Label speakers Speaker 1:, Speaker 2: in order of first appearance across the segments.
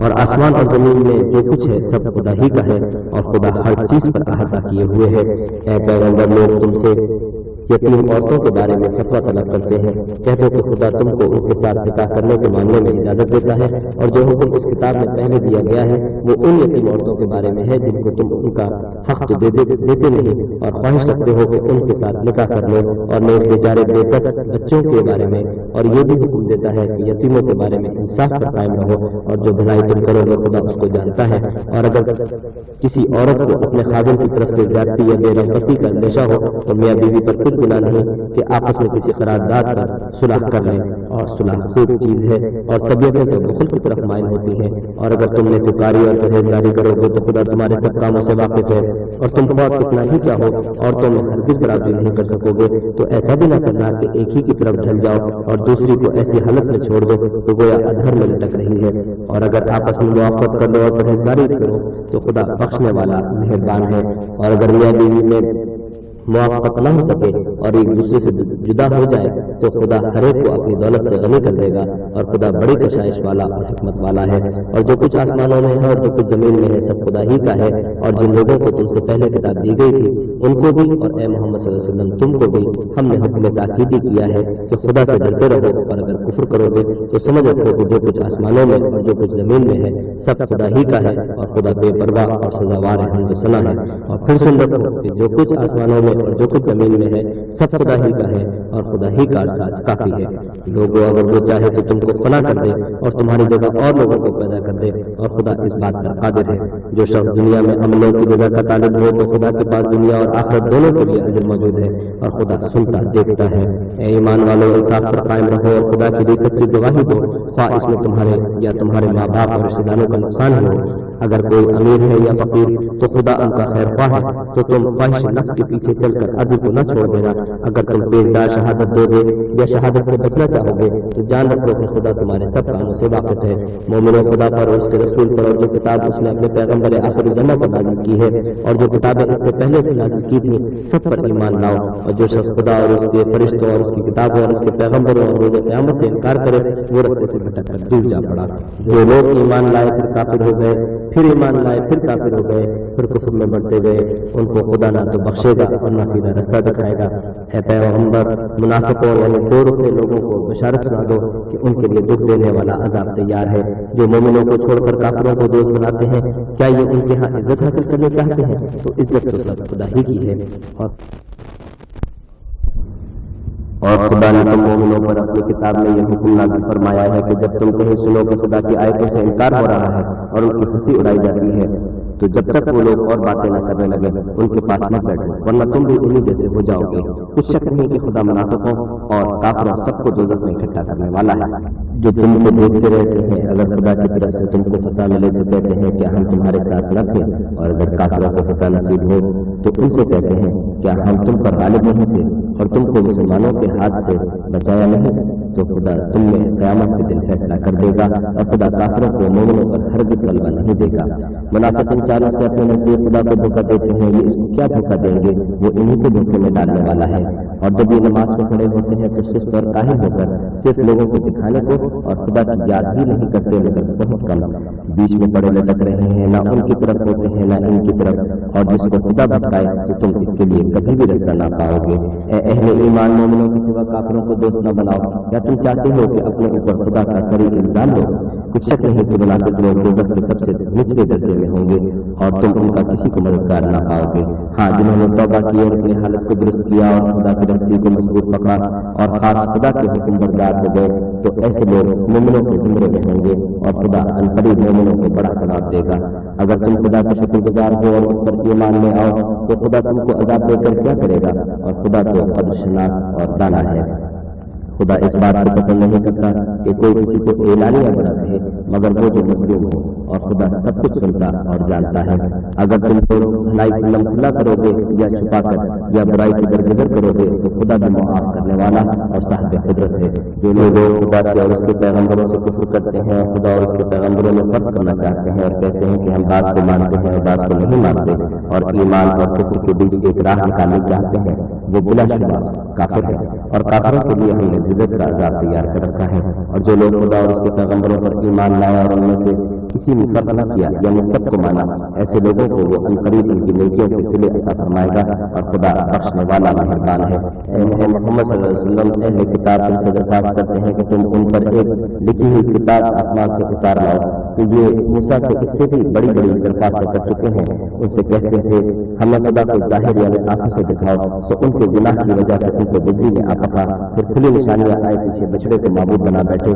Speaker 1: اور آسمان اور زمین میں جو کچھ ہے سب خدا ہی کا ہے، اور خدا ہر چیز پر احاطہ کیے ہوئے ہے۔ اے پیغمبر، لوگ تم سے یتیم عورتوں کے بارے میں فتویٰ طلب کرتے ہیں، کہہ دو کہ خدا تم کو ان کے ساتھ نکاح کرنے کے معاملے میں اجازت دیتا ہے، اور جو حکم اس کتاب میں پہلے دیا گیا ہے وہ ان یتیم عورتوں کے بارے میں ہے جن کو تم ان کا حق تو دیتے نہیں، اور خواہش رکھتے ہو کہ ان کے ساتھ نکاح کر لو، اور میں اس بیچارے بے کس بچوں کے بارے میں اور یہ بھی حکم دیتا ہے کہ یتیموں کے بارے میں انصاف پر قائم رہو، اور جو بھلائی تم کرو گے خدا اس کو جانتا ہے۔ اور اگر کسی عورت کو اپنے خاوند کی طرف سے زیادتی یا بے رغبتی کا اندیشہ ہو تو میاں بیوی پر کچھ گناہ نہیں کہ آپس میں کسی قرارداد پر صلح کر لیں، اور صلح خوب چیز ہے، اور طبیعتیں تو بخل کی طرف مائل ہوتی ہیں۔ اور اگر تم نے پکاری اور پرہیزگاری کرو گے تو خدا تمہارے سب کاموں سے واقف ہے، اور تم بہت کتنا ہی چاہو عورتوں میں ہرگز برابری نہیں کر سکو گے، تو ایسا بھی نہ کرنا کہ ایک ہی کی طرف ڈھل جاؤ اور دوسری کو ایسی حالت میں چھوڑ دو کہ گویا ادھر میں لٹک رہی ہے۔ اور اگر آپس میں موافقت کر لو اور پرہیزگاری کرو تو خدا بخشنے والا مہربان ہے۔ اور اگر میاں بیوی میں موافقت نہ ہو سکے اور ایک دوسرے سے جدا ہو جائے تو خدا ہر ایک کو اپنی دولت سے غنی کر دے گا، اور خدا بڑی کشائش والا اور حکمت والا ہے۔ اور جو کچھ آسمانوں میں ہے اور جو کچھ زمین میں ہے سب خدا ہی کا ہے۔ اور جن لوگوں کو تم سے پہلے کتاب دی گئی تھی ان کو بھی اور اے محمد صلی اللہ علیہ وسلم تم کو بھی ہم نے حکم تاکیدی کیا ہے کہ خدا سے ڈرتے رہو، اور اگر کفر کرو گے تو سمجھ رکھو کہ جو کچھ آسمانوں میں اور جو کچھ زمین میں ہے سب خدا ہی کا ہے، اور خدا بے پرواہ اور سزاوار ہے، حمد و ثنا ہے۔ اور پھر سن رکھو کہ جو کچھ آسمانوں میں اور جو کچھ زمین میں ہے سب خدا ہی کا ہے، اور خدا ہی کا ساز کافی ہے۔ لوگوں اگر وہ چاہے تو تم کو فنا کر دے اور تمہاری جگہ اور لوگوں کو پیدا کر دے، اور خدا اس بات پر قادر ہے۔ جو شخص دنیا میں عملوں کی جزا کا طالب ہو تو خدا کے پاس دنیا اور آخرت دونوں کے لیے اجر موجود ہے، اور خدا سنتا دیکھتا ہے۔ اے ایمان والو، انصاف پر قائم رہو اور خدا کے لیے سچی گواہی دو، خواہ اس میں تمہارے یا تمہارے ماں باپ اور رشتے داروں کا نقصان ہی ہو۔ اگر کوئی امیر ہے یا فقیر تو خدا ان کا خیر خواہ ہے، تو تم خواہش نفس کے پیچھے چل کر عدل کو نہ چھوڑ دینا۔ اگر تم پیشدار شہادت دو گے یا شہادت سے بچنا چاہو گے تو جان رکھو کہ خدا تمہارے سب کاموں سے واقف ہے۔ مومنوں، خدا پر اور اس کے رسول پر اور جو کتاب اس نے اپنے پیغمبر آخر الزماں پر نازل کی ہے اور جو کتابیں اس سے پہلے بھی نازل کی تھیں سب پر ایمان لاؤ۔ اور جو شخص خدا اور اس کے فرشتوں اور اس کی کتابوں اور اس کے پیغمبروں اور روز قیامت سے انکار کرے وہ رستے سے بھٹک کر دور جا پڑا۔ جو لوگ ایمان لائے پھر کافر ہو گئے، پھر ایمان لائے پھر کافر ہو گئے، پھر کفر میں بڑھتے گئے، ان کو خدا نہ تو بخشے گا اور نہ سیدھا رستہ دکھائے گا۔ اے پیغمبر، منافقوں یعنی دو رکنے لوگوں کو بشارت سنا دو کہ ان کے لیے دکھ دینے والا عذاب تیار ہے۔ جو مومنوں کو چھوڑ کر کافروں کو دوست بناتے ہیں کیا یہ ان کے ہاں عزت حاصل کرنے چاہتے ہیں؟ تو عزت تو سب خدا ہی کی ہے۔ اور خدا نے تم مومنوں پر اپنی کتاب میں یہ حکم نازل فرمایا ہے کہ جب تم کہیں سنو کہ خدا کی آیتوں سے انکار ہو رہا ہے اور ان کی ہنسی اڑائی جاتی ہے تو جب تک وہ لوگ اور باتیں نہ کرنے لگے ان کے پاس مت بیٹھو، ورنہ تم بھی انہی جیسے ہو جاؤ گے۔ کچھ شک نہیں کہ خدا منافقوں اور کافروں سب کو دوزخ میں اکٹھا کرنے والا ہے۔ جو تم کو دیکھتے رہتے ہیں اگر خدا کی طرف سے تم کو فتح ملے تو کہتے ہیں کیا ہم تمہارے ساتھ نہ تھے، اور اگر کافروں کو فتح نصیب ہو تو ان سے کہتے ہیں کیا ہم تم پر غالب نہیں تھے اور تم کو مسلمانوں کے ہاتھ سے بچایا نہیں؟ تو خدا تم میں قیامت کے دن فیصلہ کر دے گا، اور خدا کافروں کو مومنوں پر ہرگز غلبہ نہیں دے گا۔ منافق ان چاروں سے اپنے نزدیک خدا کو دھوکہ دیتے ہیں، یہ اس کو کیا دھوکہ دیں گے، وہ انہی کو دھوکے میں ڈالنے والا ہے۔ اور جب یہ نماز میں کھڑے ہوتے ہیں تو سست اور کاہل ہو کر صرف لوگوں کو دکھانے کو اور خدا کی یاد بھی نہیں کرتے مگر بہت کم، بیچ میں پڑے لٹک رہے ہیں، نہ ان کی طرف ہوتے ہیں نہ ان کی طرف، اور جس کو خدا بھٹکائے تو تم اس کے لیے کبھی بھی رستہ نہ پاؤ گے۔ اے اہل ایمان، مومنوں کے سوا کافروں کو دوست نہ بناؤ، یا تم چاہتے ہو کہ اپنے اوپر خدا کا سری الزام لو؟ کچھ شک نہیں کہ منافق لوگ دوزخ کے سب سے نچلے درجے میں ہوں گے اور تم ان کا کسی کو مددگار نہ پاؤ گے۔ ہاں، جنہوں نے توبہ کی اور اپنی حالت کو درست کیا اور خدا کی رسی کو مضبوط پکڑا اور خاص خدا کے حکم بردار ہو گئے تو ایسے لوگ مومنوں کے زمرے میں ہوں گے، اور خدا عنقریب مومنوں کو بڑا ثواب دے گا۔ اگر تم خدا کا شکر گزار ہو اور اس پر ایمان لے آؤ تو خدا تم کو عذاب دے کر کیا کرے گا، اور خدا تو قدر شناس اور دانا ہے۔ خدا اس بات کو پسند نہیں کرتا کہ کوئی کسی کو اعلانیہ برا کہے مگر وہ جو مظلوم ہو، اور خدا سب کچھ سنتا اور جانتا ہے۔ اگر تم لوگ بھلائی کھلم کھلا کرو گے یا چھپا کر یا برائی سے درگزر کرو گے تو خدا بھی معاف کرنے والا اور صاحب قدرت ہے۔ جو لوگ خدا سے اور اس کے پیغمبروں سے کفر کرتے ہیں، خدا اور اس کے پیغمبروں میں فرق کرنا چاہتے ہیں اور کہتے ہیں کہ ہم بعض کو مانتے ہیں اور بعض کو نہیں مانتے، اور ایمان اور کفر کے بیچ ایک راہ نکالنا چاہتے ہیں، وہ بلا شبہ کافر ہے۔ اور کافروں کے لیے ہم نے ذلت کا عذاب تیار کر رکھا ہے۔ اور جو لوگ خدا اور اس کے پیغمبروں پر ایمان لایا اور ان میں سے کسی نے فرق نہ کیا یعنی سب کو مانا، ایسے لوگوں کو وہ عنقریب ان کی نیکیوں کے صلے عطا فرمائے گا، اور خدا بخشنے والا مہربان ہے۔ اے محمد صلی اللہ علیہ وسلم، اہل کتاب تم سے درخواست کرتے ہیں کہ تم ان پر ایک لکھی ہوئی کتاب آسمان سے اتار لاؤ، کہ یہ موسیٰ سے اس سے بھی بڑی بڑی درخواستیں کر چکے ہیں۔ ان سے کہتے تھے ہمیں خدا کو ظاہر یعنی آنکھوں سے دکھاؤ، سو ان کے گناہ کی وجہ سے ان کو بجلی میں آ پکا، پھر کھلی نشانیاں آئے پیچھے بچڑے کو معبود بنا بیٹھے،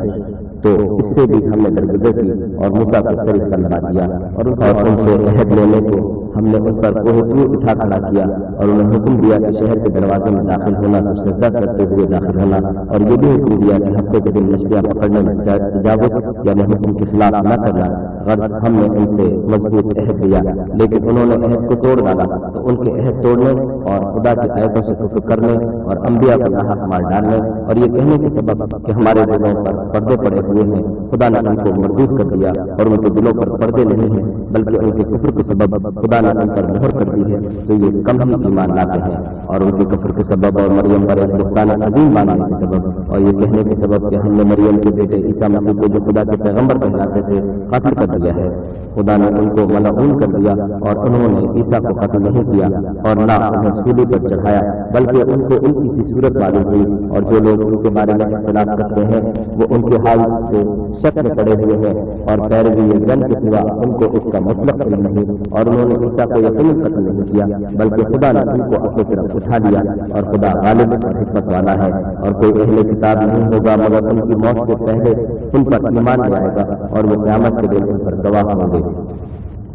Speaker 1: تو اس سے بھی ہم نے درگزر کی اور موسیٰ کو صریح کر لگا دیا، اور ان سے عہد لینے کو ہم نے ان پر کوہ طور اٹھا کھڑا کیا، اور انہیں حکم دیا کہ شہر کے دروازے میں داخل ہونا تو سجدہ کرتے ہوئے داخل ہونا، اور یہ بھی حکم دیا کہ ہفتے کے دن مچھلیاں پکڑنے میں تجاوز یعنی حکم کے خلاف نہ کرنا، غرض ہم نے ان سے مضبوط عہد لیا، لیکن انہوں نے عہد کو توڑ ڈالا، تو ان کے عہد توڑنے اور خدا کی آیتوں سے کفر کرنے اور انبیاء پر ناحق مار ڈالنے اور یہ کہنے کے سبب کہ ہمارے دلوں پر پردے پڑے ہوئے ہیں، خدا نے ان کو مردود کر دیا، اور ان کے دلوں پر پردے نہیں ہیں بلکہ ان کے کفر کے سبب خدا نے ان پر مہر کر دی ہے، تو یہ کم ہی ایمان لاتے ہیں، اور ان کے کفر کے سبب اور مریم پر ایک بہتان عظیم ماننے کے سبب اور یہ کہنے کے سبب کہ ہم نے مریم کے بیٹے عیسیٰ مسیح کو جو خدا کے پیغمبر کہلاتے تھے قتل کر دیا ہے، خدا نے ان کو ملعون کر دیا، اور انہوں نے عیسیٰ کو قتل نہیں کیا اور نہ انہیں سولی پر چڑھایا، بلکہ ان کو ان کی سی صورت معلوم ہوئی، اور جو لوگ ان کے بارے میں اختلاف کرتے ہیں وہ ان کے حال سے شک میں پڑے ہوئے ہیں، اور پیروی جن کے سوا ان کو اس کا مطلق علم نہیں، اور انہوں نے عیسیٰ کو یقیناً قتل نہیں کیا بلکہ خدا نے ان کو اپنی طرف اٹھا لیا، اور خدا غالب اور حکمت والا ہے، اور کوئی اہل کتاب نہیں ہوگا مگر ان کی موت سے پہلے ان پر ایمان لائے گا، اور وہ قیامت کے دن ان پر گواہ ہوں گے۔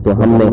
Speaker 1: تو ہم نے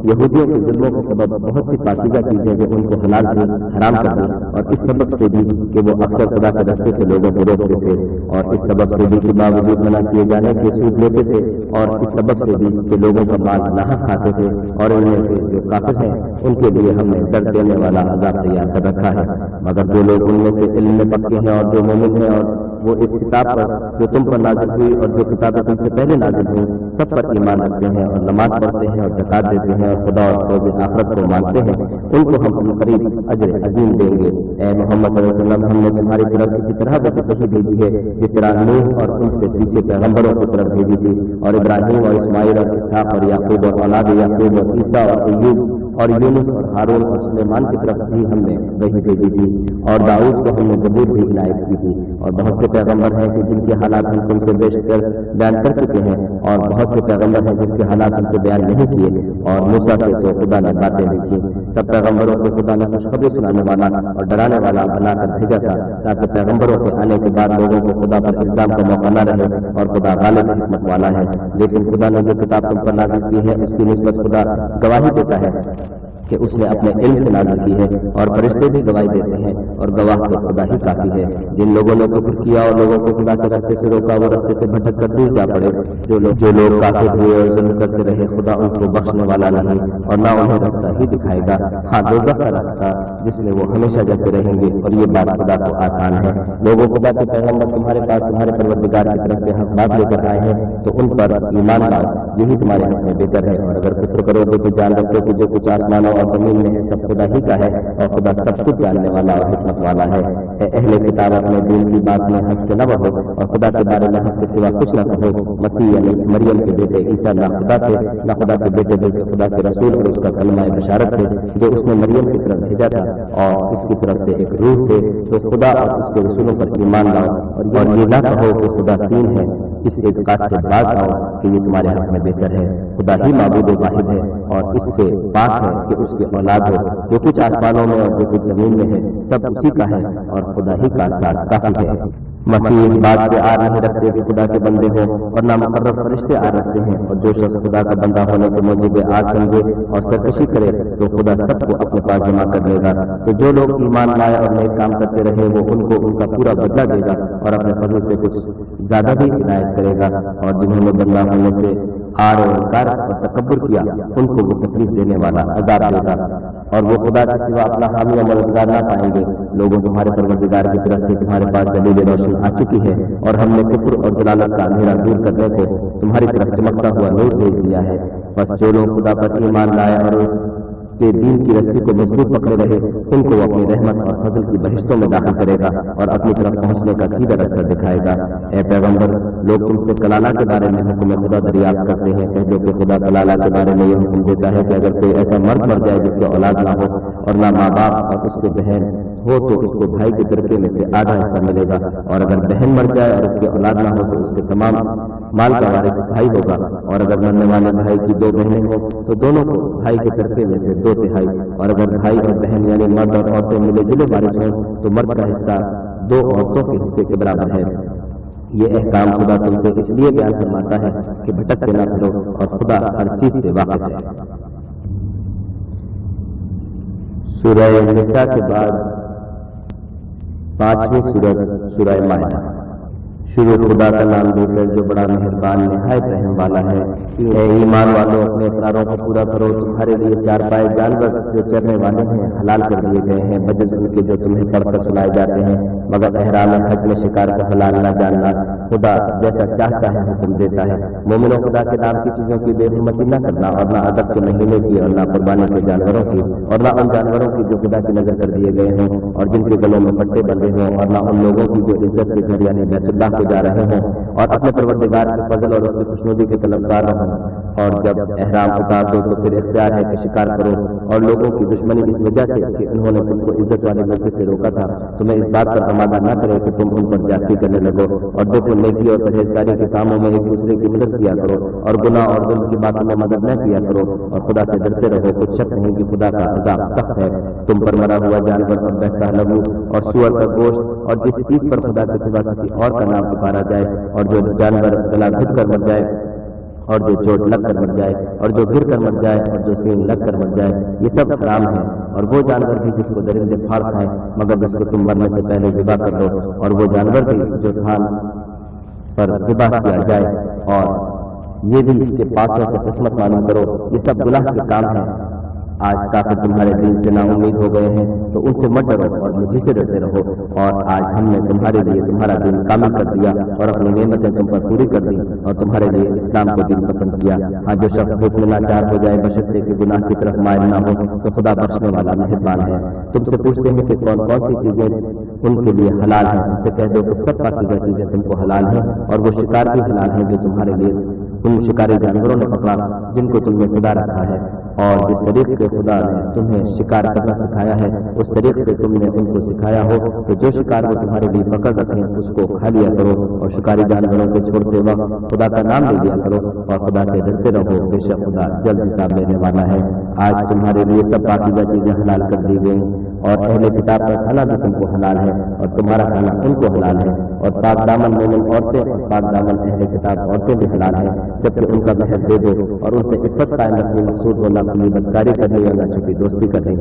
Speaker 1: یہودیوں کے ظلموں کے سبب بہت سی پاکیزہ چیزیں جو ان کو حلال تھی حرام کر دی، اور اس سبب سے بھی کہ وہ اکثر خدا کے راستے سے لوگوں کو روکتے تھے، اور اس سبب سے بھی کہ باوجود منع کیے جانے کے سود لیتے تھے، اور اس سبب سے بھی کہ لوگوں کا مال ناحق کھاتے تھے، اور ان میں سے جو کافر ہیں ان کے لیے ہم نے درد دینے والا عذاب تیار کر رکھا ہے۔ مگر جو لوگ ان میں سے علم میں پکے ہیں اور جو مومن ہیں، اور وہ اس کتاب پر جو تم پر نازل ہوئی اور جو کتابیں تم سے پہلے نازل ہوئی سب پر ایمان رکھتے ہیں اور نماز پڑھتے ہیں اور زکات دیتے ہیں اور خدا اور روز آخرت کو مانتے ہیں، ان کو ہم قریب اجر عظیم دیں گے۔ اے محمد صلی اللہ علیہ وسلم، ہم نے تمہاری طرف اسی طرح وحی بھیجی ہے جس طرح نوح اور ان سے پیچھے پیغمبروں کی طرف بھیجی تھی، اور ابراہیم اور اسماعیل اور اسحاق اور یعقوب اور اولاد یعقوب اور عیسیٰ اور ایوب اور یونس اور ہارون اور سلیمان کی طرف بھی ہم نے وحی بھیجی تھی، اور داؤد کو ہم نے زبور بھی عنایت کی تھی، اور بہت سے پیغمبر ہیں کہ جن کے حالات ہم تم سے بیشتر بیان کر چکے ہیں، اور بہت سے پیغمبر ہیں جن کے حالات ہم سے بیان نہیں کیے، اور موسیٰ سے تو خدا نے باتیں لکھی۔ سب پیغمبروں کو خدا نے خوشخبری سنانے والا اور ڈرانے والا بنا کر بھیجا تھا، تاکہ پیغمبروں کے آنے کے بعد لوگوں کو خدا پر الزام کا موقع نہ رہے، اور خدا غالب حکمت والا ہے۔ لیکن خدا نے جو کتاب تم پر نازل کی ہے اس کی نسبت خدا گواہی دیتا ہے کہ اس نے اپنے علم سے نازل کی ہے، اور فرشتے بھی گواہی دیتے ہیں، اور گواہ تو خدا ہی کافی ہے۔ جن لوگوں نے کفر کیا اور لوگوں کو خدا کے راستے سے روکا وہ راستے سے بھٹک کر دور جا پڑے۔ جو لوگ کافر ہوئے اور ظلم کرتے رہے خدا ان کو بخشنے والا نہیں، اور نہ انہیں راستہ ہی دکھائے گا، ہاں دوزخ کا راستہ جس میں وہ ہمیشہ جاتے رہیں گے، اور یہ بات خدا کو آسان ہے۔ لوگوں خدا کے پیغمبر تمہارے پاس تمہارے پروردگار کی طرف سے حق بات لے کر آئے ہیں تو ان پر ایمان لاؤ، یہی تمہارے حق میں بہتر ہے، اور اگر فکر کرو گے تو جان رکھو کہ جو کچھ آسمانوں اور زمین میں ہے سب خدا ہی کا ہے، اور خدا سب کچھ جاننے والا اور حکمت والا ہے۔ اے اہل کتاب، اپنے دین کی بات میں حق سے نہ بڑھو، اور خدا کے بارے میں حق کے سوا کچھ نہ کہو۔ مسیح یعنی مریم کے بیٹے عیسیٰ نہ خدا تھے نہ خدا کے بیٹے بلکہ خدا کے رسول اور اس کا کلمہ بشارت تھے جو اس نے مریم کی طرف بھیجا تھا، اور اس کی طرف سے ایک روح تھے۔ تو خدا اور اس کے رسولوں پر ایمان لاؤ، اور یہ نہ کہو کہ خدا تین ہے، اس اعتقاد سے باز آؤ کہ یہ تمہارے حق میں بہتر ہے۔ خدا ہی معبود واحد ہے، اور اس سے پاک ہے کہ اس کے اولاد ہو۔ جو کچھ آسمانوں میں اور جو کچھ زمین میں ہے سب اسی کا ہے، اور خدا ہی کا ساز کافی ہے۔ مسیح اس بات سے آر نہیں رکھتے کہ خدا کے بندے ہوں، اور نہ مقرر فرشتے آر رکھتے ہیں، اور جو شخص خدا کا بندہ ہونے کے موجب آج سمجھے اور سرکشی کرے تو خدا سب کو اپنے پاس جمع کر لے گا۔ تو جو لوگ ایمان لائے اور نیک کام کرتے رہے وہ ان کو ان کا پورا بدلہ دے گا، اور اپنے فضل سے کچھ زیادہ بھی عنایت کرے گا۔ اور جنہوں نے بندہ ہونے سے آر اور انکار اور تکبر کیا ان کو وہ تکلیف دینے والا عذاب دے گا، اور وہ خدا کے سوا اپنا حامی اور مددگار نہ پائیں گے۔ لوگوں تمہارے پروردگار کی طرف سے تمہارے پاس دلیل روشن آ چکی ہے، اور ہم نے کفر اور ضلالت کا اندھیرا دور کرنے کو تمہاری طرف چمکتا ہوا نور بھیج دیا ہے۔ بس جو لوگ خدا پر ایمان لائے اور اس کے دین کی رسی کو مضبوط پکڑے رہے ان کو وہ اپنی رحمت اور فضل کی بہشتوں میں داخل کرے گا اور اپنی طرف پہنچنے کا سیدھا رستہ دکھائے گا۔ اے پیغمبر، لوگ تم سے کلالہ کے بارے میں حکم خدا دریافت کرتے ہیں، کہہ دو کہ خدا کلالہ کے بارے میں یہ حکم دیتا ہے کہ اگر کوئی ایسا مرد مر جائے جس کے اولاد نہ ہو اور نہ ماں باپ اور اس کے بہن ہو تو اس کو بھائی کے ترکے میں سے آدھا حصہ ملے گا، اور اگر بہن مر جائے اور اس کے اولاد نہ ہو تو اس کے تمام مال کا وارث بھائی ہوگا، اور اگر مرنے والے بھائی کی 2 بہنیں ہوں تو دونوں کو بھائی کے ترکے میں سے 2/3، اور اگر بھائی اور بہن یعنی مرد اور عورتیں ملے جلے وارث ہوں تو مرد کا حصہ 2 عورتوں کے حصے کے برابر ہے۔ یہ احکام خدا تم سے اس لیے بیان فرماتا ہے کہ بھٹکتے نہ پھرو، اور خدا ہر چیز سے واقف ہے۔ سورہ نساء کے بعد 5ویں سورت سورہ مائدہ۔ شروع خدا کا نام لے کر جو بڑا مہربان نہایت رحم والا ہے۔ اے ایمان والوں، اپنے اقراروں کو پورا کرو، تمہارے لیے 4 پائے جانور جو چرنے والے ہیں حلال کر دیے گئے ہیں، بجز ان کے جو تمہیں پڑھ کر سنائے جاتے ہیں، مگر احرام حج میں شکار کا حلال نہ جاننا، خدا جیسا چاہتا ہے حکم دیتا ہے۔ مومنوں، خدا کے نام کی چیزوں کی بے حرمتی نہ کرنا، اور نہ ادب کے مہینے کی، اور نہ قربانی کے جانوروں کی، اور نہ ان جانوروں کی جو خدا کی نظر کر دیے گئے ہیں اور جن کے گلوں میں پٹے بندھے ہوں، اور نہ ان لوگوں کی جو عزت کے گھر یعنی بیت اللہ کو جا رہے ہوں اور اپنے پروردگار کے فضل اور اس کی خوشنودی کے طلبگار ہوں۔ اور جب احرام اتار دو تو پھر اختیار ہے کہ شکار کرو، اور لوگوں کی دشمنی اس وجہ سے کہ انہوں نے تم کو عزت والے مرضی سے روکا تھا، تمہیں اس بات پر آمادہ نہ کرے کہ تم ان پر جاتی کرنے لگو، اور دیکھو نیکی اور پرہیزگاری کے کاموں میں ایک دوسرے کی مدد کیا کرو، اور گناہ اور ظلم کی باتوں میں مدد نہ کیا کرو، اور خدا سے ڈرتے رہو۔ کچھ شک نہیں کہ خدا کا عذاب سخت ہے۔ تم پر مرا ہوا جانور اور بہتا لہو اور سور کا گوشت اور جس چیز پر خدا کے سوا کسی اور کا نام پکارا جائے، اور جو جانور گلا گھٹ کر مر جائے، اور جو چوٹ لگ کر مر جائے، اور جو گر کر مر جائے، اور جو سینگ لگ کر مر جائے، یہ سب حرام ہے۔ اور وہ جانور بھی جس کو درندے پھاڑ کھائیں، مگر جس کو تم مرنے سے پہلے ذبح کر دو، اور وہ جانور بھی جو تھان پر ذبح کیا جائے، اور یہ بھی کہ پاسوں سے قسمت معلوم کرو، یہ سب گناہ کے کام ہیں۔ آج کافر تمہارے دین سے نا امید ہو گئے ہیں تو ان سے مت ڈرو اور مجھے سے ڈرتے رہو، اور آج ہم نے تمہارے لیے تمہارا دین کامل کر دیا اور اپنی نعمتیں تم پر پوری کر دی، اور تمہارے لیے اسلام کو دین پسند کیا۔ ہاں، جو شخص بھوک میں لاچار ہو جائے بشرطے کہ گناہ کی طرف مائل نہ ہو تو خدا بخشنے والا مہربان ہے۔ تم سے پوچھتے ہیں کہ کون کون سی چیزیں ان کے لیے حلال ہیں، ان سے کہہ دو کہ سب پاکیزہ چیزیں تم کو حلال ہیں، اور وہ شکار بھی حلال ہیں جو تمہارے لیے ان شکاری جانوروں نے پکڑا جن کو تم نے سدا رکھا ہے، اور جس طریقے سے خدا نے تمہیں شکار کرنا سکھایا ہے اس طریقے سے تم نے ان کو سکھایا ہو، تو جو شکار وہ تمہارے لیے پکڑ رکھیں اس کو کھا لیا کرو، اور شکاری جانوروں کو چھوڑتے وقت خدا کا نام لے لیا کرو، اور خدا سے ڈرتے رہو، بے شک خدا جلد حساب لینے والا ہے۔ آج تمہارے لیے سب پاکیزہ چیزیں حلال کر دی گئیں، اور اہل کتاب کا کھانا بھی تم کو حلال ہے، اور تمہارا کھانا ان کو حلال ہے، اور پاک دامن مومن عورتیں اور پاک دامن اہل کتاب عورتیں بھی حلال ہیں، جبکہ ان کا بحث دے دو اور ان سے عفت قائم رکھنی مقصود ہو، نہ کوئی بدکاری کرنی اور نہ چھپی دوستی کرنی۔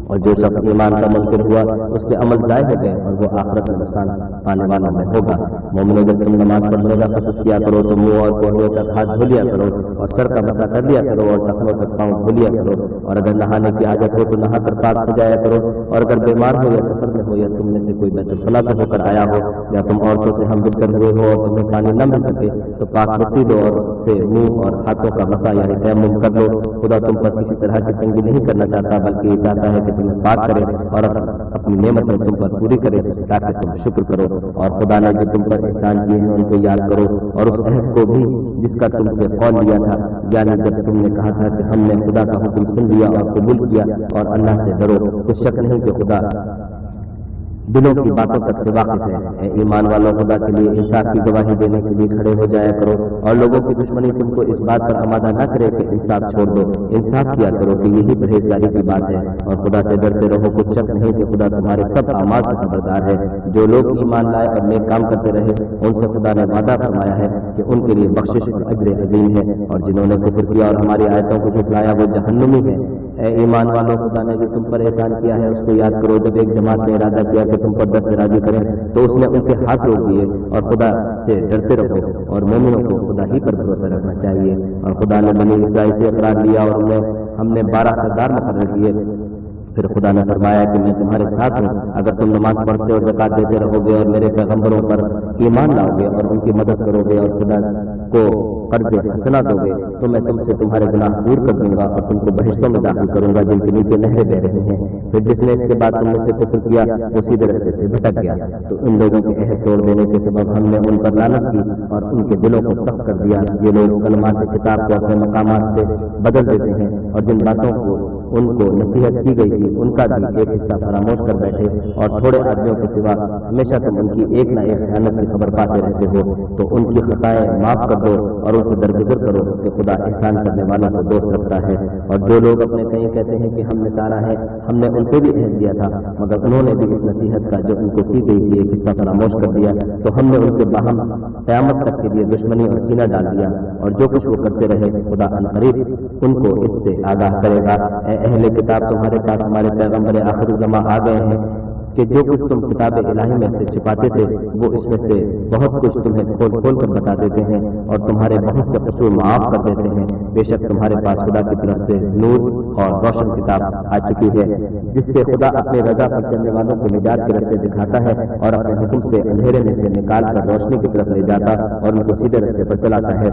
Speaker 1: اور جو شخص ایمان کا منکر ہوا اس کے عمل ضائع ہو گئے اور وہ آخرت میں نقصان پانے والوں میں ہوگا۔ مومنوں، جب تم نماز پڑھنے کا قصد کیا کرو تو منہ اور کوہنیوں تک ہاتھ دھو لیا کرو، اور سر کا مسا کر لیا کرو، اور ٹخنوں تک پاؤں دھو لیا کرو، اور اگر نہانے کی حاجت ہو تو نہا کر پاک ہو جایا کرو، اور اگر بیمار ہو یا سفر میں ہو یا تم میں سے کوئی بیت الخلا سے ہو کر آیا ہو یا تم عورتوں سے ہم بستر ہوئے ہو اور تمہیں پانی نہ مل سکے تو پاک مٹی دو اور اس سے منہ اور ہاتھوں کا مسا یعنی تیمم کر لو۔ خدا تم پر کسی طرح کی تنگی نہیں کرنا چاہتا، بلکہ یہ چاہتا ہے کہ تمہیں پاک کرے اور اپنی نعمتیں تم پر پوری کرے تاکہ تم شکر کرو۔ اور خدا نے جو تم پر احسان کیے ہیں ان کو یاد کرو، اور اس عہد کو بھی جس کا تم سے قول لیا تھا، یعنی جب تم نے کہا تھا کہ ہم نے خدا کا حکم سن لیا اور قبول کیا، اور اللہ سے ڈرو۔ کچھ شک نہیں کہ خدا دلوں کی باتوں تک سے واقف ہے۔ اے ایمان والوں، خدا کے لیے انصاف کی گواہی دینے کے لیے کھڑے ہو جایا کرو، اور لوگوں کی دشمنی تم کو اس بات پر آمادہ نہ کرے کہ انصاف چھوڑ دو۔ انصاف کیا کرو کہ یہی پرہیزگاری کی بات ہے، اور خدا سے ڈرتے رہو۔ کچھ شک نہیں کہ خدا تمہارے سب اعمال سے خبردار ہے۔ جو لوگ ایمان لائے اور نیک کام کرتے رہے ان سے خدا نے وعدہ فرمایا ہے کہ ان کے لیے بخشش اور اجر عظیم ہے، اور جنہوں نے کفر کیا اور ہماری آیتوں کو جھٹلایا وہ جہنمی ہے۔ اے ایمان والوں، خدا نے جو تم پر احسان کیا ہے اس کو یاد کرو۔ جب ایک جماعت نے ارادہ کیا کہ تم پر دست راضی کریں تو اس نے ان کے ہاتھ روک دیے، اور خدا سے ڈرتے رہو، اور مومنوں کو خدا ہی پر بھروسہ رکھنا چاہیے۔ اور خدا نے بنی اسرائیل سے اقرار لیا اور ہم نے 12 سردار مقرر کیے۔ پھر خدا نے فرمایا کہ میں تمہارے ساتھ ہوں، اگر تم نماز پڑھتے اور زکات دیتے رہو گے اور میرے پیغمبروں پر ایمان لاؤ گے اور ان کی مدد کرو گے اور خدا کو قرض حسنہ دو گے تو میں تم سے تمہارے گناہ دور کر دوں گا اور تم کو بہشتوں میں داخل کروں گا جن کے نیچے نہریں بہ رہی ہیں۔ پھر جس نے اس کے بعد تم میں سے کفر کیا وہ سیدھے رستے سے بھٹک گیا۔ تو ان لوگوں کے عہد توڑ دینے کے سبب ہم نے ان پر لعنت کی اور ان کے دلوں کو سخت کر دیا۔ یہ لوگ کلمات کتاب کو اپنے مقامات سے بدل دیتے ہیں اور جن باتوں کو ان کو نصیحت کی گئی تھی ان کا بھی ایک حصہ فراموش کر بیٹھے، اور تھوڑے آدمیوں کے سوا ہمیشہ تم ان کی ایک نہ ایک خیانت کی خبر پاتے رہتے ہو۔ تو ان کی خطائیں معاف کر دو اور ان سے درگزر کرو کہ خدا احسان کرنے والوں کو دوست رکھتا ہے۔ اور جو لوگ اپنے کہیں کہتے ہیں کہ ہم نصارہ ہیں، ہم نے ان سے بھی عہد لیا تھا مگر انہوں نے بھی اس نصیحت کا جو ان کو کی گئی تھی ایک حصہ فراموش کر دیا، تو ہم نے ان کے باہم قیامت تک کے لیے دشمنی اور کینہ ڈال دیا۔ اور جو کچھ وہ کرتے رہے خدا عنقریب ان کو اس سے آگاہ کرے گا۔ اے اہل کتاب، تمہارے پاس ہمارے پیغمبر آخر الزماں آ گئے ہیں کہ جو کچھ تم کتاب الہی میں سے چھپاتے تھے وہ اس میں سے بہت کچھ تمہیں کھول کھول کر بتا دیتے ہیں اور تمہارے بہت سے قصور معاف کر دیتے ہیں۔ بے شک تمہارے پاس خدا کی طرف سے نور اور روشن کتاب آ چکی ہے جس سے خدا اپنے رضا پر چلنے والوں کو نجات کے رستے دکھاتا ہے اور اپنے حکم سے اندھیرے میں سے نکال کر روشنی کی طرف لے جاتا اور ان کو سیدھے رستے پر چلاتا ہے۔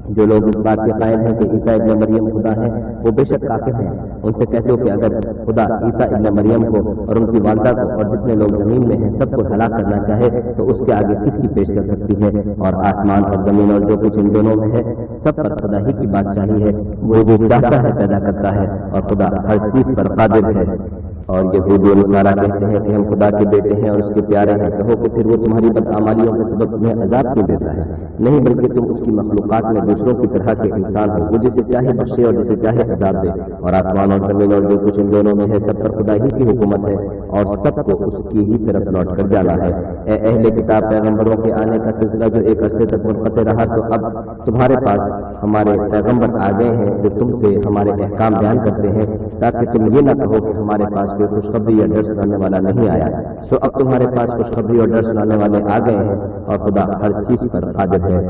Speaker 1: جو لوگ اس بات کے قائل ہیں کہ عیسیٰ ابن مریم خدا ہیں وہ بے شک کافر ہیں۔ ان سے کہہ دو کہ اگر خدا عیسیٰ ابن مریم کو اور ان کی والدہ کو اور جتنے لوگ زمین میں ہیں سب کو ہلاک کرنا چاہے تو اس کے آگے کس کی پیش چل سکتی ہے؟ اور آسمان اور زمین اور جو کچھ ان دونوں میں ہے سب پر خدا ہی کی بادشاہی ہے۔ وہ جو چاہتا ہے پیدا کرتا ہے اور خدا ہر چیز پر قادر ہے۔ اور یہودی و نصارہ کہتے ہیں کہ ہم خدا کے بیٹے ہیں اور اس کے پیارے ہیں۔ کہو کہ پھر وہ تمہاری بدعمالیوں کے سبب تمہیں عذاب کیوں دیتا ہے؟ نہیں بلکہ تم اس کی مخلوقات میں دوسروں کی طرح کے انسان ہو، وہ جسے چاہے بخشے اور جسے چاہے عذاب دے۔ اور آسمان اور زمین اور جو کچھ ان دونوں میں ہے سب پر خدا ہی کی حکومت ہے اور سب کو اس کی ہی طرف لوٹ کر جانا ہے۔ اے اہل کتاب، پیغمبروں کے آنے کا سلسلہ جو ایک عرصے تک منقطع رہا تو اب تمہارے پاس ہمارے پیغمبر آ گئے ہیں جو تم سے ہمارے احکام بیان کرتے ہیں تاکہ تم یہ نہ کہو کہ ہمارے پاس کوئی خوشخبری یا ڈر سنانے والا نہیں آیا۔ سو اب تمہارے پاس خوشخبری اور ڈر سنانے والے آ گئے ہیں اور خدا ہر چیز پر قادر ہے۔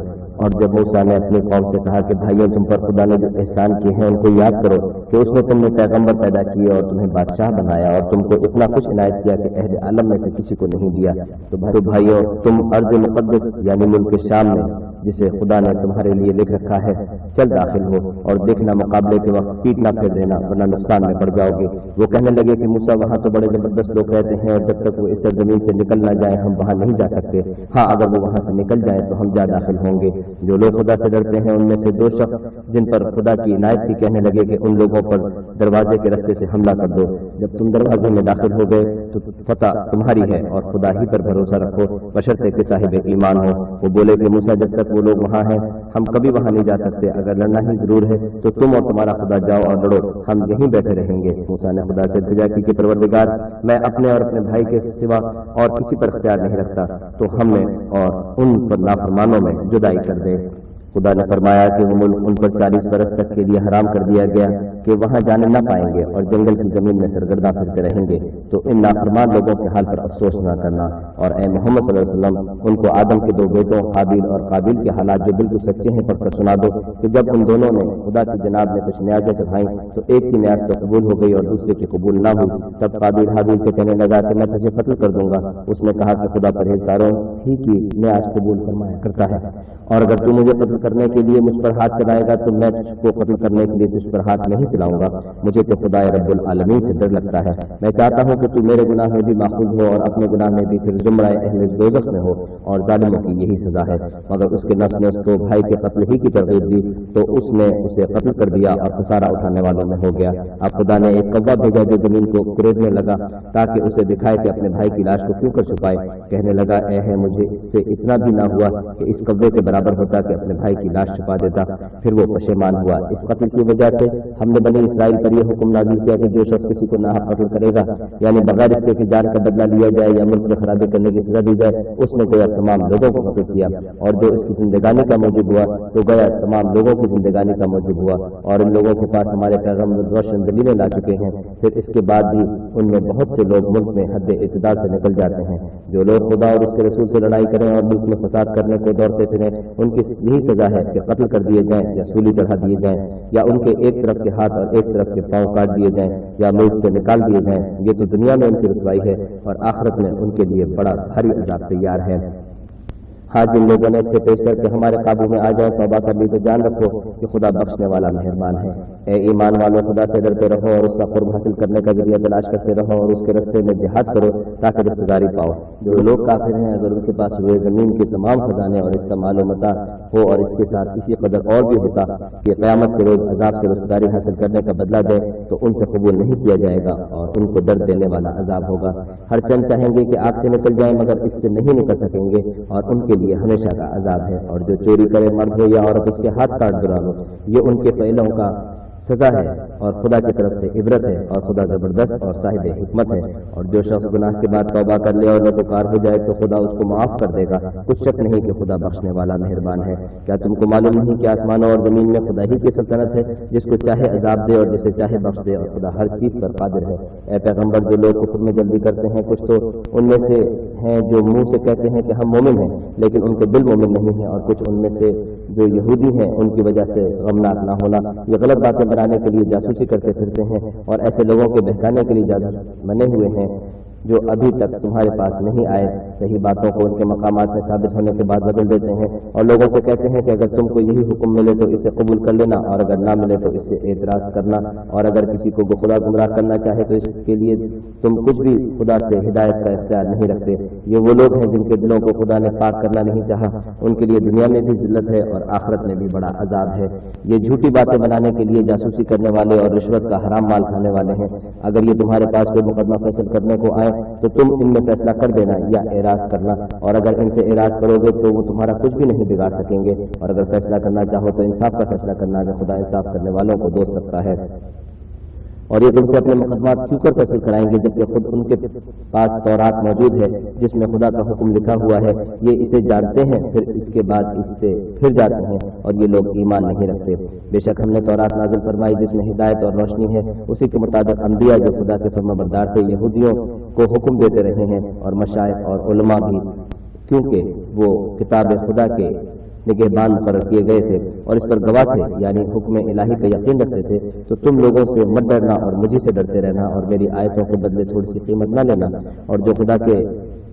Speaker 1: اور جب موسیٰ نے اپنی قوم سے کہا کہ بھائیوں تم پر خدا نے جو احسان کیے ہیں ان کو یاد کرو کہ اس نے تم نے پیغمبر پیدا کیے اور تمہیں بادشاہ بنایا اور تم کو اتنا کچھ عنایت کیا کہ اہل عالم میں سے کسی کو نہیں دیا، تو بھائیوں تم ارض مقدس یعنی ملک شام میں جسے خدا نے تمہارے لیے لکھ رکھا ہے چل داخل ہو اور دیکھنا مقابلے کے وقت پیٹ نہ پھیر دینا ورنہ نقصان میں پڑ جاؤ گے۔ وہ کہنے لگے کہ موسیٰ وہاں تو بڑے زبردست لوگ رہتے ہیں اور جب تک وہ اس زمین سے نکل نہ جائیں ہم وہاں نہیں جا سکتے۔ ہاں اگر وہ وہاں سے نکل جائیں تو ہم جا داخل ہوں گے۔ جو لوگ خدا سے ڈرتے ہیں ان میں سے دو شخص جن پر خدا کی عنایت کی کہنے لگے کہ ان لوگوں پر دروازے کے رستے سے حملہ کر دو۔ جب تم دروازے میں داخل ہو گئے تو فتح تمہاری ہے اور خدا ہی پر بھروسہ رکھو بشرطے کہ صاحب ایمان ہو۔ وہ بولے کہ موسیٰ جب تک وہ لوگ وہاں ہیں ہم کبھی وہاں نہیں جا سکتے، اگر لڑنا ہی ضرور ہے تو تم اور تمہارا خدا جاؤ اور لڑو، ہم یہیں بیٹھے رہیں گے۔ موسیٰ نے خدا سے التجا کی کہ پروردگار میں اپنے اور اپنے بھائی کے سوا اور کسی پر اختیار نہیں رکھتا، تو ہم نے اور ان پر نافرمانوں میں جدائی کر دے۔ خدا نے فرمایا کہ وہ ملک ان پر 40 برس تک کے لیے حرام کر دیا گیا کہ وہاں جانے نہ پائیں گے اور جنگل کی زمین میں سرگرداں پھرتے رہیں گے۔ تو ان نافرمان لوگوں کے حال پر افسوس نہ کرنا، اور اے محمد صلی اللہ علیہ وسلم ان کو آدم کے 2 بیٹوں حابیل اور قابیل کے حالات جو بالکل سچے ہیں پڑھ کر سنا دو کہ جب ان دونوں نے خدا کی جناب میں کچھ نیازیں چڑھائیں تو ایک کی نیاز تو قبول ہو گئی اور دوسرے کی قبول نہ ہوئی۔ تب قابیل حابیل سے کہنے لگا کہ میں تجھے قتل کر دوں گا۔ اس نے کہا کہ خدا پرہیزگاروں ہی کی نیاز قبول فرمایا کرتا ہے، اور اگر تو مجھے قتل کرنے کے لیے مجھ پر ہاتھ چلائے گا تو میں تجھ کو قتل کرنے کے لیے تجھ پر ہاتھ نہیں چلاؤں گا۔ مجھے تو خدا رب العالمین سے ڈر لگتا ہے۔ میں چاہتا ہوں کہ تو میرے گناہ میں بھی ماخوذ ہو اور اپنے گناہ میں بھی پھر زمرہ اہل دوزخ میں ہو، اور ظالموں کی یہی سزا ہے۔ مگر اس کے نفس نے اس کو بھائی کے قتل ہی کی ترغیب دی تو اس نے اسے قتل کر دیا اور خسارہ اٹھانے والوں میں ہو گیا۔ اب خدا نے ایک کوا بھیجا جو زمین کو کریدنے لگا تاکہ اسے دکھائے کہ اپنے بھائی کی لاش کو کیوں کر چھپائے۔ کہنے لگا اے ہے مجھے سے اتنا بھی نہ ہوا کہ اس کوے کے برابر ہوتا کہ اپنے بھائی کی لاش چھپا دیتا۔ پھر وہ پشیمان ہوا۔ اس قتل کی وجہ سے ہم نے بنی اسرائیل پر یہ حکم نازل کیا کہ جو شخص کسی کو ناحق قتل کرے گا یعنی بغیر اس کے کہ جان کا بدلہ لیا جائے یا ملک میں خرابی کرنے کی سزا دی جائے، اس نے گویا تمام لوگوں کو قتل کیا، اور جو اس کی زندگانی کا موجب ہوا تو گویا تمام لوگوں کی زندگانی کا موجب ہوا۔ اور ان لوگوں کے پاس ہمارے پیغمبر روشن دلیلیں لا چکے ہیں، پھر اس کے بعد بھی ان میں بہت سے لوگ ملک میں حد اعتدال سے نکل جاتے ہیں۔ جو لوگ خدا اور اس کے رسول سے لڑائی کریں اور ملک میں فساد کرنے کو دوڑتے پھریں ان کی یہی سزا ہے کہ قتل کر دیے جائیں یا سولی چڑھا دیے جائیں، یا ان کے ایک طرف کے ہاتھ اور ایک طرف کے پاؤں کاٹ دیے جائیں یا ملک سے نکال دیے جائیں۔ یہ تو دنیا میں ان کی رسوائی ہے اور آخرت میں ان کے لیے بڑا بھاری عذاب تیار ہے۔ ہاں جن لوگوں نے اس سے پیش کر کے ہمارے قابو میں آ جائے توبہ کر لی تو جان رکھو کہ خدا بخشنے والا مہربان ہے۔ اے ایمان والوں خدا سے ڈرتے رہو اور اس کا قرب حاصل کرنے کا ذریعہ تلاش کرتے رہو اور اس کے رستے میں جہاد کرو تاکہ رفتگاری پاؤ۔ جو لوگ کافر ہیں اگر ان کے پاس ہوئے زمین کے تمام خزانے اور اس کا مال و متاع ہو اور اس کے ساتھ اسی قدر اور بھی ہوتا کہ قیامت کے روز عذاب سے رفتگاری حاصل کرنے کا بدلہ دے تو ان سے قبول نہیں کیا جائے گا اور ان کو درد دینے والا عذاب ہوگا۔ ہر چند چاہیں گے کہ آگ سے نکل جائیں مگر اس سے نہیں نکل سکیں گے اور ان کے لیے ہمیشہ کا عذاب ہے۔ اور جو چوری کرے مرد ہو یا عورت اس کے ہاتھ کاٹ ڈالو یہ ان کے فعلوں کا سزا ہے اور خدا کی طرف سے عبرت ہے اور خدا زبردست اور صاحب حکمت ہے۔ اور جو شخص گناہ کے بعد توبہ کر لے اور نیکوکار ہو جائے تو خدا اس کو معاف کر دے گا۔ کچھ شک نہیں کہ خدا بخشنے والا مہربان ہے۔ کیا تم کو معلوم نہیں کہ آسمانوں اور زمین میں خدا ہی کی سلطنت ہے جس کو چاہے عذاب دے اور جسے چاہے بخش دے اور خدا ہر چیز پر قادر ہے۔ اے پیغمبر جو لوگ کفر میں جلدی کرتے ہیں کچھ تو ان میں سے ہیں جو منہ سے کہتے ہیں کہ ہم مومن ہیں لیکن ان کے دل مومن نہیں ہیں، اور کچھ ان میں سے جو یہودی ہیں ان کی وجہ سے غمناک نہ ہونا یہ غلط باتیں بنانے کے لیے جاسوسی کرتے پھرتے ہیں اور ایسے لوگوں کے بہکانے کے لیے جاسوس بنے ہوئے ہیں جو ابھی تک تمہارے پاس نہیں آئے۔ صحیح باتوں کو ان کے مقامات میں ثابت ہونے کے بعد بدل دیتے ہیں اور لوگوں سے کہتے ہیں کہ اگر تم کو یہی حکم ملے تو اسے قبول کر لینا اور اگر نہ ملے تو اس سے اعتراض کرنا، اور اگر کسی کو خدا گمراہ کرنا چاہے تو اس کے لیے تم کچھ بھی خدا سے ہدایت کا اختیار نہیں رکھتے۔ یہ وہ لوگ ہیں جن کے دلوں کو خدا نے پاک کرنا نہیں چاہا، ان کے لیے دنیا میں بھی ذلت ہے اور آخرت میں بھی بڑا عذاب ہے۔ یہ جھوٹی باتیں بنانے کے لیے جاسوسی کرنے والے اور رشوت کا حرام مال کھانے والے ہیں۔ اگر یہ تمہارے پاس کوئی مقدمہ فیصل کرنے کو آئے تو تم ان میں فیصلہ کر دینا یا اعراض کرنا، اور اگر ان سے اعراض کرو گے تو وہ تمہارا کچھ بھی نہیں بگاڑ سکیں گے، اور اگر فیصلہ کرنا چاہو تو انصاف کا فیصلہ کرنا کہ خدا انصاف کرنے والوں کو دوست رکھتا ہے۔ اور یہ تم سے اپنے مقدمات کیوں کر فیصل کرائیں گے جبکہ خود ان کے پاس تورات موجود ہے جس میں خدا کا حکم لکھا ہوا ہے۔ یہ اسے جانتے ہیں پھر اس کے بعد اس سے پھر جاتے ہیں اور یہ لوگ ایمان نہیں رکھتے۔ بے شک ہم نے تورات نازل فرمائی جس میں ہدایت اور روشنی ہے، اسی کے مطابق انبیاء جو خدا کے فرمانبردار تھے یہودیوں کو حکم دیتے رہے ہیں اور مشائخ اور علماء بھی، کیونکہ وہ کتاب خدا کے نگہبان مقرر کیے گئے تھے اور اس پر گواہ تھے، یعنی حکم الہی کا یقین رکھتے تھے۔ تو تم لوگوں سے مت ڈرنا اور مجھے سے ڈرتے رہنا اور میری آیتوں کے بدلے تھوڑی سی قیمت نہ لینا، اور جو خدا کے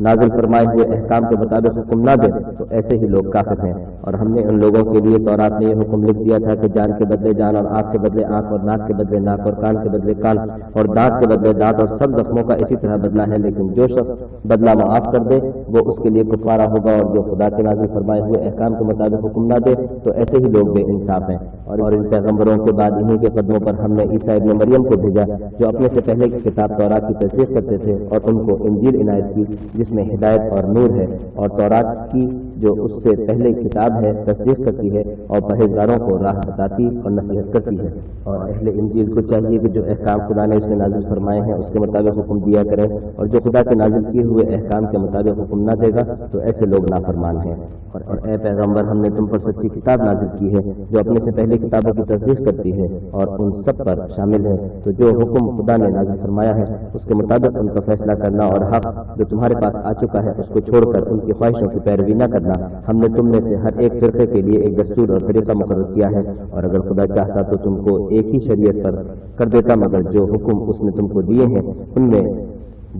Speaker 1: نازل فرمائے ہوئے احکام کے مطابق حکم نہ دے تو ایسے ہی لوگ کافر ہیں۔ اور ہم نے ان لوگوں کے لیے تورات میں یہ حکم لکھ دیا تھا کہ جان کے بدلے جان اور آنکھ کے بدلے آنکھ اور ناک کے بدلے ناک اور کان کے بدلے کان اور دانت کے بدلے دانت، اور سب زخموں کا اسی طرح بدلہ ہے، لیکن جو شخص بدلہ معاف کر دے وہ اس کے لیے کفارہ ہوگا، اور جو خدا کے نازل فرمائے ہوئے احکام کے مطابق حکم نہ دے تو ایسے ہی لوگ بے انصاف ہیں۔ اور ان پیغمبروں کے بعد انہی کے قدموں پر ہم نے عیسیٰ ابن مریم کو بھیجا جو اپنے سے پہلے کی کتاب تورات کی تصدیق کرتے تھے، اور ان کو انجیل عنایت کی جس میں ہدایت اور نور ہے، اور تورات کی جو اس سے پہلے کتاب ہے تصدیق کرتی ہے اور پرہیزگاروں کو راہ بتاتی اور نصیحت کرتی ہے۔ اور اہل انجیل کو چاہیے کہ جو احکام خدا نے اس میں نازل فرمائے ہیں اس کے مطابق حکم دیا کریں، اور جو خدا کے نازل کیے ہوئے احکام کے مطابق حکم نہ دے گا تو ایسے لوگ نافرمان ہیں۔ اور اے پیغمبر ہم نے تم پر سچی کتاب نازل کی ہے جو اپنے سے پہلے کتابوں کی تصدیق کرتی ہے اور ان سب پر شامل ہے۔ تو جو حکم خدا نے نازل فرمایا ہے اس کے مطابق ان کا فیصلہ کرنا، اور حق جو تمہارے پاس آ چکا ہے اس کو چھوڑ کر ان کی خواہشوں کی پیروی نہ کرنا۔ ہم نے تم میں سے ہر ایک فرقے کے لیے ایک دستور اور طریقہ مقرر کیا ہے، اور اگر خدا چاہتا تو تم کو ایک ہی شریعت پر کر دیتا، مگر جو حکم اس نے تم کو دیے ہیں ان میں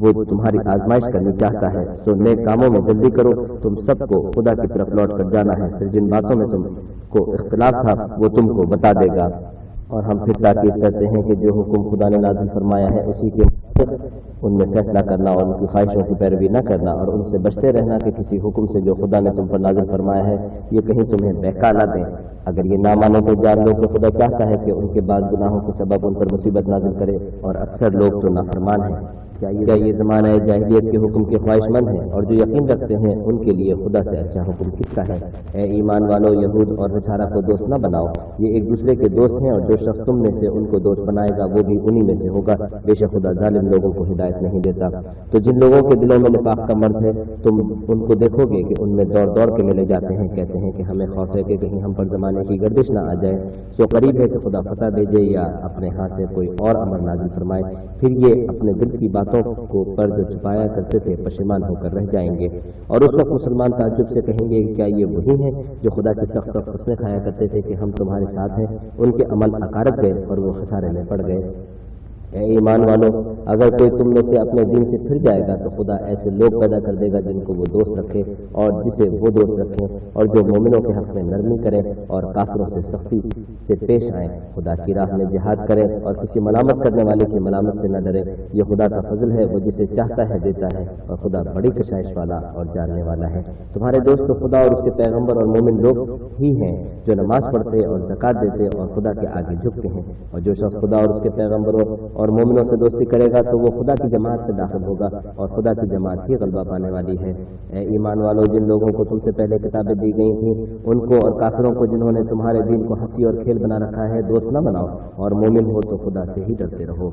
Speaker 1: وہ تمہاری آزمائش کرنی چاہتا ہے۔ سو نیک کاموں میں جلدی کرو، تم سب کو خدا کی طرف لوٹ کر جانا ہے، پھر جن باتوں میں تم کو اختلاف تھا وہ تم کو بتا دے گا۔ اور ہم پھر تاکید کرتے ہیں کہ جو حکم خدا نے نازل فرمایا ہے اسی کے ان میں فیصلہ کرنا اور ان کی خواہشوں کی پیروی نہ کرنا، اور ان سے بچتے رہنا کہ کسی حکم سے جو خدا نے تم پر نازل فرمایا ہے یہ کہیں تمہیں بہکا نہ دیں۔ اگر یہ نہ مانے تو جان لو کہ خدا چاہتا ہے کہ ان کے بعد گناہوں کے سبب ان پر مصیبت نازل کرے، اور اکثر لوگ تو نافرمان ہیں۔ کیا یہ زمانہ جاہلیت کے حکم کے خواہش مند ہیں، اور جو یقین رکھتے ہیں ان کے لیے خدا سے اچھا حکم کس کا ہے؟ اے ایمان والو یہود اور نصارہ کو دوست نہ بناؤ، یہ ایک دوسرے کے دوست ہیں، اور جو شخص تم میں سے ان کو دوست بنائے گا وہ بھی انہی میں سے ہوگا۔ بے شک خدا ظالم لوگوں کو ہدایت نہیں دیتا۔ تو جن لوگوں کے دلوں میں نفاق کا مرض ہے تم ان کو دیکھو گے کہ ان میں دوڑ دوڑ کے ملے جاتے ہیں، کہتے ہیں کہ ہمیں خوف ہے کہ کہیں ہم پر زمانے کی گردش نہ آ جائے۔ سو قریب ہے کہ خدا فتح بھیجے یا اپنے ہاتھ سے کوئی اور امر نازل فرمائے، پھر یہ اپنے دل کی باتوں کو پر جو چھپایا کرتے تھے پشیمان ہو کر رہ جائیں گے۔ اور اس وقت مسلمان تعجب سے کہیں گے کہ کیا یہ وہی ہیں جو خدا کی سخت سخت قسمیں کھایا کرتے تھے کہ ہم تمہارے ساتھ ہیں؟ ان کے عمل اکارت گئے اور وہ خسارے میں پڑ گئے۔ اے ایمان والو، اگر کوئی تم میں سے اپنے دین سے پھر جائے گا تو خدا ایسے لوگ پیدا کر دے گا جن کو وہ دوست رکھے اور جسے وہ دوست رکھیں، اور جو مومنوں کے حق میں نرمی کریں اور کافروں سے سختی سے پیش آئیں، خدا کی راہ میں جہاد کریں اور کسی ملامت کرنے والے کی ملامت سے نہ ڈریں۔ یہ خدا کا فضل ہے، وہ جسے چاہتا ہے دیتا ہے، اور خدا بڑی کشائش والا اور جاننے والا ہے۔ تمہارے دوست تو خدا اور اس کے پیغمبر اور مومن لوگ ہی ہیں جو نماز پڑھتے اور زکوٰۃ دیتے اور خدا کے آگے جھکتے ہیں، اور جو شخص خدا اور اس کے پیغمبروں اور مومنوں سے دوستی کرے گا تو وہ خدا کی جماعت میں داخل ہوگا، اور خدا کی جماعت ہی غلبہ پانے والی ہے۔ اے ایمان والو، جن لوگوں کو تم سے پہلے کتابیں دی گئی تھیں ان کو اور کافروں کو جنہوں نے تمہارے دین کو ہنسی اور کھیل بنا رکھا ہے دوست نہ بناؤ، اور مومن ہو تو خدا سے ہی ڈرتے رہو۔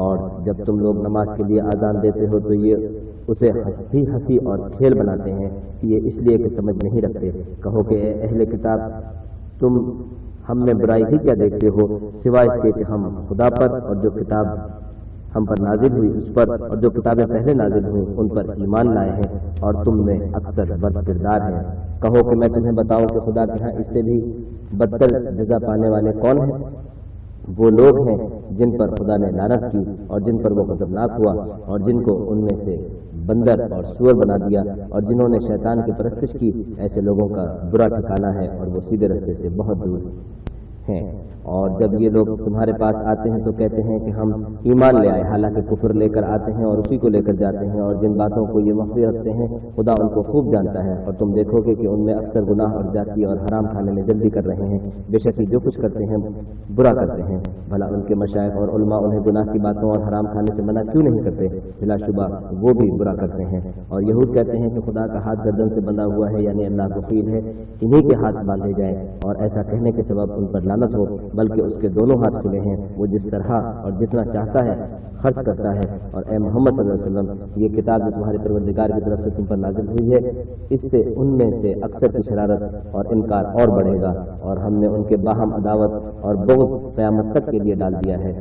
Speaker 1: اور جب تم لوگ نماز کے لیے اذان دیتے ہو تو یہ اسے ہنسی اور کھیل بناتے ہیں، یہ اس لیے کہ سمجھ نہیں رکھتے۔ کہو کہ اے اہل کتاب، تم ہم میں برائی ہی کیا دیکھتے ہو، سوائے اس کے کہ ہم خدا پر اور جو کتاب ہم پر نازل ہوئی اس پر اور جو کتابیں پہلے نازل ہوئیں ان پر ایمان لائے ہیں، اور تم میں اکثر بد کردار ہیں۔ کہو کہ میں تمہیں بتاؤں کہ خدا کے ہاں اس سے بھی بدتر جزا پانے والے کون ہیں؟ وہ لوگ ہیں جن پر خدا نے لعنت کی اور جن پر وہ غضبناک ہوا، اور جن کو ان میں سے بندر اور سور بنا دیا، اور جنہوں نے شیطان کی پرستش کی۔ ایسے لوگوں کا برا ٹھکانہ ہے اور وہ سیدھے رستے سے بہت دور ہیں۔ اور جب یہ لوگ تمہارے پاس آتے ہیں تو کہتے ہیں کہ ہم ایمان لے آئے، حالانکہ کفر لے کر آتے ہیں اور اسی کو لے کر جاتے ہیں، اور جن باتوں کو یہ مخفی رکھتے ہیں خدا ان کو خوب جانتا ہے۔ اور تم دیکھو گے کہ ان میں اکثر گناہ اور زیادتی اور حرام کھانے میں جلدی کر رہے ہیں، بے شک جو کچھ کرتے ہیں برا کرتے ہیں۔ بھلا ان کے مشائخ اور علماء انہیں گناہ کی باتوں اور حرام کھانے سے منع کیوں نہیں کرتے؟ بلا شبہ وہ بھی برا کرتے ہیں۔ اور یہود کہتے ہیں کہ خدا کا ہاتھ گردن سے بندھا ہوا ہے، یعنی اللہ وکیل ہے، انہی کے ہاتھ باندھے جائیں، اور ایسا کہنے کے سبب ان پر لعنت ہو، بلکہ اس کے دونوں ہاتھ کھلے ہیں، وہ جس طرح اور جتنا چاہتا ہے خرچ کرتا ہے۔ اور اے محمد صلی اللہ علیہ وسلم، یہ کتاب جو تمہارے پروردگار کی طرف سے تم پر نازل ہوئی ہے، اس سے ان میں سے اکثر کی شرارت اور انکار اور بڑھے گا، اور ہم نے ان کے باہم عداوت اور بغض قیامت تک کے لیے ڈال دیا ہے۔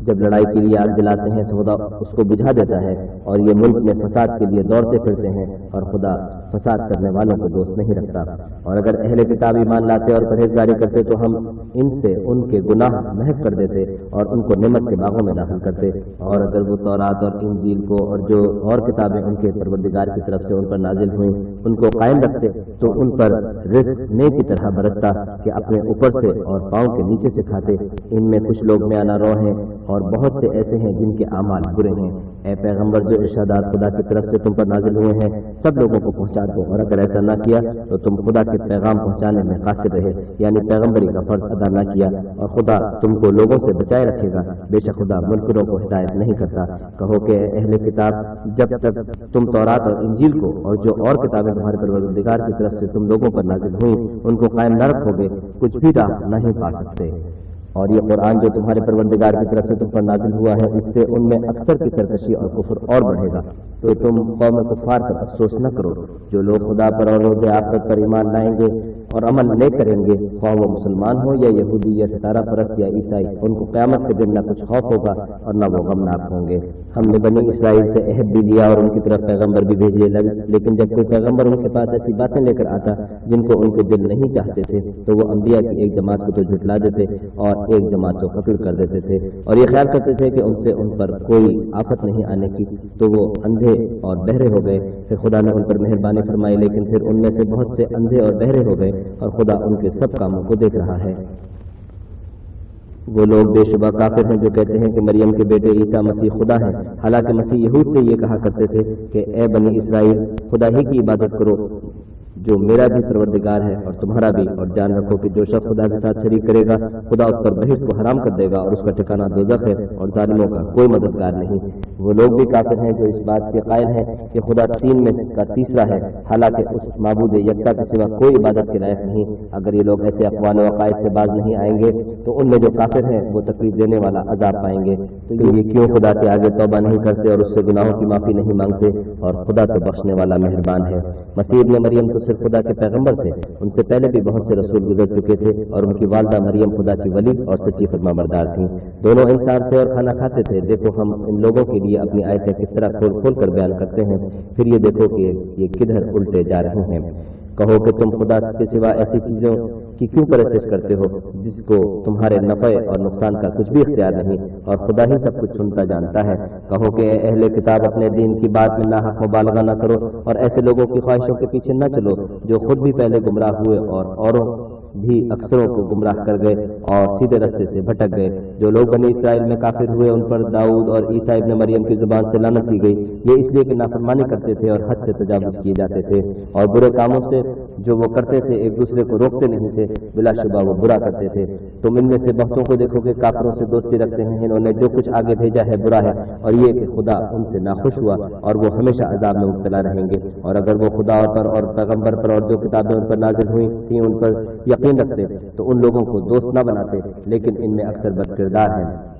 Speaker 1: جب لڑائی کے لیے آگ جلاتے ہیں تو خدا اس کو بجھا دیتا ہے، اور یہ ملک میں فساد کے لیے دوڑتے پھرتے ہیں، اور خدا فساد کرنے والوں کو دوست نہیں رکھتا۔ اور اگر اہل کتاب ایمان لاتے اور پرہیزگاری کرتے تو ہم ان سے ان کے گناہ محو کر دیتے اور ان کو نعمت کے باغوں میں داخل کرتے۔ اور اگر وہ تورات اور انجیل کو اور جو اور کتابیں ان کے پروردگار کی طرف سے ان پر نازل ہوئیں ان کو قائم رکھتے تو ان پر رزق نیک کی طرح برستا کہ اپنے اوپر سے اور پاؤں کے نیچے سے کھاتے۔ ان میں کچھ لوگ میانہ رو ہیں اور بہت سے ایسے ہیں جن کے اعمال برے ہیں۔ اے پیغمبر، جو ارشادات خدا کی طرف سے تم پر نازل ہوئے ہیں سب لوگوں کو پہنچا دو، اور اگر ایسا نہ کیا تو تم خدا کے پیغام پہنچانے میں قاصر رہے، یعنی پیغمبری کا فرض ادا نہ کیا، اور خدا تم کو لوگوں سے بچائے رکھے گا، بے شک خدا منکروں کو ہدایت نہیں کرتا۔ کہو کہ اے اہل کتاب، جب تک تم تورات اور انجیل کو اور جو اور کتابیں تمہارے پروردگار کی طرف سے تم لوگوں پر نازل ہوئیں ان کو قائم نہ رکھو گے، کچھ بھی راہ نہیں پا سکتے۔ اور یہ قرآن جو تمہارے پروردگار کی طرف سے تم پر نازل ہوا ہے، اس سے ان میں اکثر کی سرکشی اور کفر اور بڑھے گا۔ تو تم قوم کفار پر افسوس نہ کرو، جو لوگ خدا پر اور روز آخرت پر ایمان لائیں گے اور عمل نیک کریں گے، خواہ وہ مسلمان ہو یا یہودی یا ستارہ پرست یا عیسائی، ان کو قیامت کے دن نہ کچھ خوف ہوگا اور نہ وہ غمناک ہوں گے۔ ہم نے بنی اسرائیل سے عہد بھی لیا اور ان کی طرف پیغمبر بھی بھیجے، لیکن جب کوئی پیغمبر ان کے پاس ایسی باتیں لے کر آتا جن کو ان کے دل نہیں چاہتے تھے تو وہ انبیاء کی ایک جماعت کو تو جھٹلا دیتے اور ایک جماعت کو قتل کر دیتے تھے، اور یہ خیال کرتے تھے کہ ان سے ان پر کوئی آفت نہیں آنے کی، تو وہ اندھے اور بہرے ہو گئے۔ پھر خدا نے ان پر مہربانی فرمائی، لیکن پھر ان میں سے بہت سے اندھے اور بہرے ہو گئے، اور خدا ان کے سب کاموں کو دیکھ رہا ہے۔ وہ لوگ بے شبہ کافر ہیں جو کہتے ہیں کہ مریم کے بیٹے عیسیٰ مسیح خدا ہے، حالانکہ مسیح یہود سے یہ کہا کرتے تھے کہ اے بنی اسرائیل، خدا ہی کی عبادت کرو جو میرا بھی پروردگار ہے اور تمہارا بھی، اور جان رکھو کہ جو شخص خدا کے ساتھ شریک کرے گا خدا اس پر بہشت کو حرام کر دے گا اور اس کا ٹھکانہ دوزخ ہے، اور ظالموں کا کوئی مددگار نہیں۔ وہ لوگ بھی کافر ہیں جو اس بات کے قائل ہیں کہ خدا تین میں کا تیسرا ہے، حالانکہ اس معبود یکتا کے سوا کوئی عبادت کے لائق نہیں۔ اگر یہ لوگ ایسے اقوال و عقائد سے باز نہیں آئیں گے تو ان میں جو کافر ہیں وہ تکلیف دینے والا عذاب پائیں گے۔ تو یہ کیوں خدا کے آگے توبہ نہیں کرتے اور اس سے گناہوں کی معافی نہیں مانگتے؟ اور خدا تو بخشنے والا مہربان ہے۔ مسیح ابن مریم تو صرف خدا کے پیغمبر تھے، ان سے پہلے بھی بہت سے رسول گزر چکے تھے، اور ان کی والدہ مریم خدا کی ولی اور سچی فرما بردار تھیں۔ دونوں انسان تھے اور کھانا کھاتے تھے۔ دیکھو ہم ان لوگوں کے لیے اپنی آیتیں کس طرح کھول کھول کر بیان کرتے ہیں، پھر یہ دیکھو کہ یہ کدھر الٹے جا رہے ہیں۔ کہو کہ تم خدا کے سوا ایسی چیزوں کی کیوں پرستش کرتے ہو جس کو تمہارے نفع اور نقصان کا کچھ بھی اختیار نہیں، اور خدا ہی سب کچھ سنتا جانتا ہے۔ کہو کہ اے اہل کتاب، اپنے دین کی بات میں ناحق مبالغہ نہ کرو، اور ایسے لوگوں کی خواہشوں کے پیچھے نہ چلو جو خود بھی پہلے گمراہ ہوئے اور اوروں بھی اکثروں کو گمراہ کر گئے اور سیدھے رستے سے بھٹک گئے۔ جو لوگ بنی اسرائیل میں کافر ہوئے ان پر داؤد اور عیسیٰ ابن مریم کی زبان سے لعنت کی گئی، یہ اس لیے کہ نافرمانی کرتے تھے اور حد سے تجاوز کیے جاتے تھے، اور برے کاموں سے جو وہ کرتے تھے ایک دوسرے کو روکتے نہیں تھے، بلا شبہ وہ برا کرتے تھے۔ تم ان میں سے بہتوں کو دیکھو کہ کافروں سے دوستی رکھتے ہیں، انہوں نے جو کچھ آگے بھیجا ہے برا ہے، اور یہ کہ خدا ان سے ناخوش ہوا اور وہ ہمیشہ عذاب میں مبتلا رہیں گے۔ اور اگر وہ خدا پر اور پیغمبر پر اور جو کتابیں ان پر نازل ہوئی تھیں ان پر یقین رکھتے تو ان لوگوں کو دوست نہ بناتے، لیکن ان میں اکثر بد کردار ہیں۔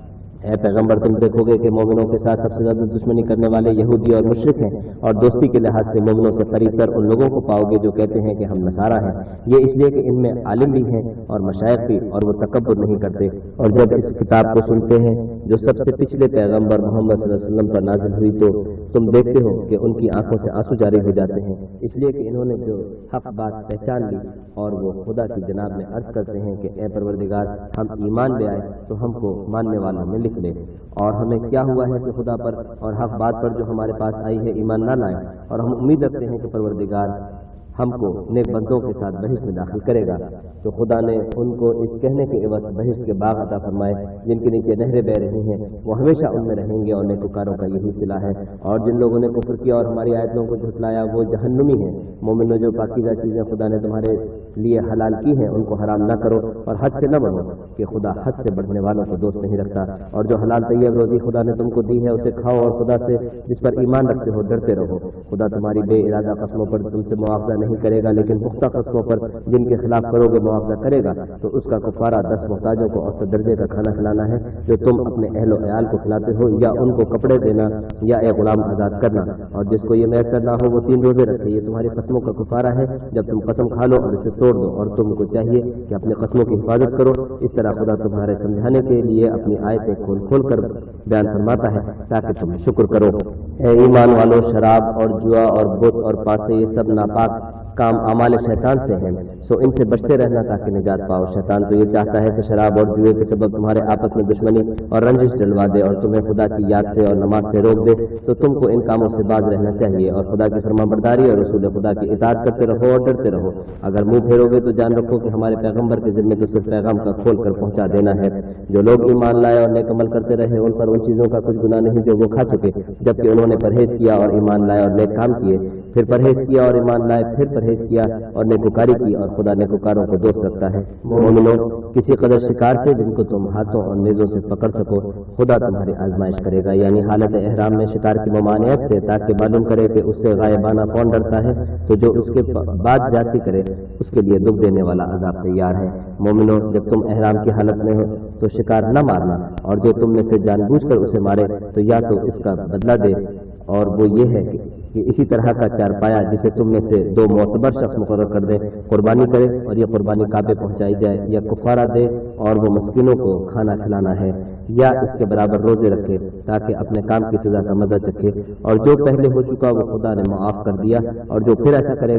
Speaker 1: اے پیغمبر، تم دیکھو گے کہ مومنوں کے ساتھ سب سے زیادہ دشمنی کرنے والے یہودی اور مشرک ہیں، اور دوستی کے لحاظ سے مومنوں سے قریب تر ان لوگوں کو پاؤ گے جو کہتے ہیں کہ ہم نصارہ ہیں، یہ اس لیے کہ ان میں عالم بھی ہیں اور مشائخ بھی، اور وہ تکبر نہیں کرتے۔ اور جب اس کتاب کو سنتے ہیں جو سب سے پچھلے پیغمبر محمد صلی اللہ علیہ وسلم پر نازل ہوئی تو تم دیکھتے ہو کہ ان کی آنکھوں سے آنسو جاری ہو جاتے ہیں، اس لیے کہ انہوں نے جو حق بات پہچان لی، اور وہ خدا کی جناب میں عرض کرتے ہیں کہ اے پروردگار، ہم ایمان لے آئے تو ہم کو ماننے والوں میں لکھ لے، اور ہمیں کیا ہوا ہے کہ خدا پر اور حق بات پر جو ہمارے پاس آئی ہے ایمان نہ لائیں، اور ہم امید رکھتے ہیں کہ پروردگار ہم کو نیک بندوں کے ساتھ بہشت میں داخل کرے گا۔ تو خدا نے ان کو اس کہنے کے عوض بہشت کے باغ عطا فرمائے جن کے نیچے نہریں بہ رہی ہیں، وہ ہمیشہ ان میں رہیں گے، اور نیکوکاروں کا یہی صلہ ہے۔ اور جن لوگوں نے کفر کیا اور ہماری آیتوں کو جھٹلایا وہ جہنمی ہیں۔ مومنوں، جو پاکیزہ چیزیں خدا نے تمہارے لیے حلال کی ہیں ان کو حرام نہ کرو، اور حد سے نہ بڑھو کہ خدا حد سے بڑھنے والوں کو دوست نہیں رکھتا۔ اور جو حلال طیب روزی خدا نے تم کو دی ہے اسے کھاؤ، اور خدا سے جس پر ایمان رکھتے ہو ڈرتے رہو۔ خدا تمہاری بے ارادہ قسموں پر تم سے معاوضہ نہیں کرے گا، لیکن پختہ قسموں پر جن کے خلاف کرو گے معاوضہ کرے گا، تو اس کا کفارہ 10 محتاجوں کو اوسط درجے کا کھانا کھلانا ہے جو تم اپنے اہل و عیال کو کھلاتے ہو، یا ان کو کپڑے دینا یا ایک غلام آزاد کرنا۔ اور جس کو یہ میسر نہ ہو وہ 3 روزے رکھے، یہ تمہاری قسموں کا کفارہ ہے جب تم قسم کھا لو اور اسے توڑ دو، اور تم کو چاہیے کہ اپنے قسموں کی حفاظت کرو۔ اس طرح خدا تمہارے سمجھانے کے لیے اپنی آیتیں کھول کھول کر بیان فرماتا ہے تاکہ تم شکر کرو۔ اے ایمان والو، شراب اور جوا اور بت اور پاسے یہ سب ناپاک کام اعمال شیطان سے ہیں، سو ان سے بچتے رہنا تاکہ نجات پاؤ۔ شیطان تو یہ چاہتا ہے کہ شراب اور جوئے کے سبب تمہارے آپس میں دشمنی اور رنجش ڈلوا دے اور تمہیں خدا کی یاد سے اور نماز سے روک دے، تو تم کو ان کاموں سے باز رہنا چاہیے، اور خدا کی فرما برداری اور رسول خدا کی اطاعت کرتے رہو اور ڈرتے رہو۔ اگر منہ پھیرو گے تو جان رکھو کہ ہمارے پیغمبر کے ذمہ تو صرف پیغام کا کھول کر پہنچا دینا ہے۔ جو لوگ ایمان لائے اور نیک عمل کرتے رہے ان پر ان چیزوں کا کچھ گناہ نہیں جو وہ کھا چکے، جبکہ انہوں نے پرہیز کیا اور ایمان لائے اور نیک کام کیے، پھر پرہیز کیا اور ایمان لائے، پھر پرہیز کیا اور نیکوکاری کی، اور خدا نیکوکاروں کو دوست رکھتا ہے۔ مومنوں، کسی قدر شکار سے جن کو تم ہاتھوں اور نیزوں سے پکڑ سکو خدا تمہاری آزمائش کرے گا، یعنی حالت احرام میں شکار کی ممانعت سے، تاکہ معلوم کرے کہ اس سے غائبانہ کون ڈرتا ہے، تو جو اس کے بعد زیادتی کرے اس کے لیے دکھ دینے والا عذاب تیار ہے۔ مومنوں، جب تم احرام کی حالت میں ہو تو شکار نہ مارنا، اور جو تم میں سے جان بوجھ کر اسے مارے تو یا تو اس کا بدلہ دے، اور وہ یہ ہے کہ اسی طرح کا چارپایا جسے تم میں سے 2 معتبر شخص مقرر کر دیں قربانی کرے، اور یہ قربانی کعبے پہنچائی جائے، یا کفارہ دے اور وہ مسکینوں کو کھانا کھلانا ہے، یا اس کے برابر روزے رکھے تاکہ اپنے کام کی سزا کا مزہ چکھے۔ اور جو پہلے ہو چکا وہ خدا نے معاف کر دیا، اور جو پھر ایسا کرے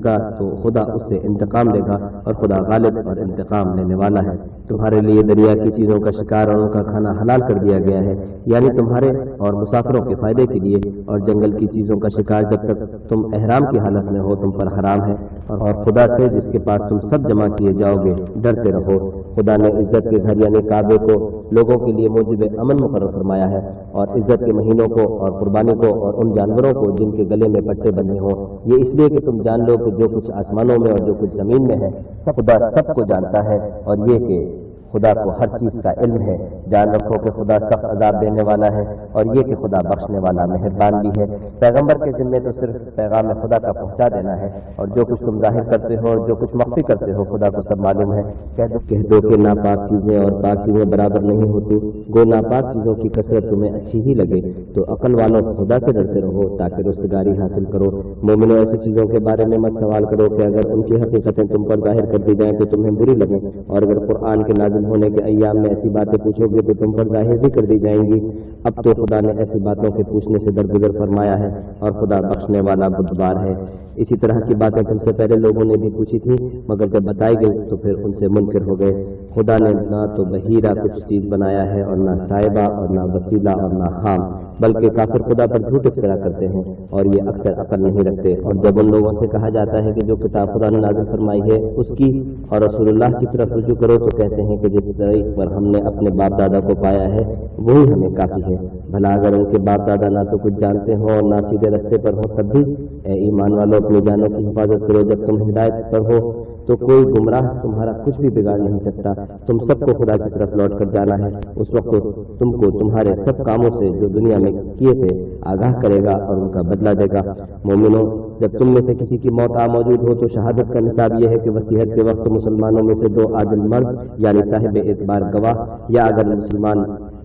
Speaker 1: گا تو خدا اس سے انتقام لے گا، اور خدا غالب اور انتقام لینے والا ہے۔ تمہارے لیے دریا کی چیزوں کا شکار اور ان کا کھانا حلال کر دیا گیا ہے، یعنی تمہارے اور مسافروں کے فائدے کے لیے، اور جنگل کی چیزوں کا شکار جب تک تم احرام کی حالت میں ہو تم پر حرام ہے، اور خدا سے جس کے پاس تم سب جمع کیے جاؤ گے ڈرتے رہو۔ خدا نے عزت کے گھر یعنی کعبے کو لوگوں کے لیے موجب امن مقرر فرمایا ہے، اور عزت کے مہینوں کو اور قربانی کو اور ان جانوروں کو جن کے گلے میں پٹے بندھے ہوں، یہ اس لیے کہ تم جان لو کہ جو کچھ آسمانوں میں اور جو کچھ زمین میں ہے خدا سب کو جانتا ہے، اور یہ کہ خدا کو ہر چیز کا علم ہے۔ جان رکھو کہ خدا سخت عذاب دینے والا ہے، اور یہ کہ خدا بخشنے والا مہربان بھی ہے۔ پیغمبر کے ذمے تو صرف پیغام خدا کا پہنچا دینا ہے، اور جو کچھ تم ظاہر کرتے ہو اور جو کچھ مخفی کرتے ہو خدا کو سب معلوم ہے۔ کہہ دو کہ ناپاک چیزیں اور پاک چیزیں برابر نہیں ہوتی، گو ناپاک چیزوں کی کثرت تمہیں اچھی ہی لگے، تو عقل والوں خدا سے ڈرتے رہو تاکہ رستگاری حاصل کرو۔ مومنوں، ایسی چیزوں کے بارے میں مت سوال کرو کہ اگر ان کی حقیقتیں تم پر ظاہر کر دی جائیں تو تمہیں بری لگیں، اور اگر قرآن کے نازل ہونے کے ایام میں ایسی باتیں پوچھو گے تو تم پر ظاہر بھی کر دی جائیں گی۔ اب تو خدا نے ایسی باتوں کے پوچھنے سے درگزر فرمایا ہے، اور خدا بخشنے والا بردبار ہے۔ اسی طرح کی باتیں تم سے پہلے لوگوں نے بھی پوچھی تھی، مگر جب بتائی گئی تو پھر ان سے منکر ہو گئے۔ خدا نے نہ تو بحیرہ کچھ چیز بنایا ہے اور نہ صاحبہ اور نہ وسیلہ اور نہ خام، بلکہ کافر خدا پر جھوٹ افترا کرتے ہیں اور یہ اکثر عقل نہیں رکھتے۔ اور جب ان لوگوں سے کہا جاتا ہے کہ جو کتاب خدا نے نازل فرمائی ہے اس کی اور رسول اللہ کی طرف رجوع کرو، تو کہتے ہیں کہ جس طریق پر ہم نے اپنے باپ دادا کو پایا ہے وہی ہمیں کافی ہے۔ بھلا اگر ان کے باپ دادا نہ تو کچھ جانتے ہوں اور نہ سیدھے رستے پر ہوں، تب بھی اے ایمان والو اپنی جانوں کی حفاظت کرو۔ جب تم ہدایت پر ہو تو کوئی گمراہ تمہارا کچھ بھی بگاڑ نہیں سکتا۔ تم سب کو خدا کی طرف لوٹ کر جانا ہے، اس وقت تم کو تمہارے سب کاموں سے جو دنیا میں کیے تھے آگاہ کرے گا اور ان کا بدلہ دے گا۔ مومنوں، جب تم میں سے کسی کی موت آ موجود ہو تو شہادت کا نصاب یہ ہے کہ وصیت کے وقت مسلمانوں میں سے 2 عادل مرد یعنی صاحب اعتبار گواہ، یا اگر مسلمان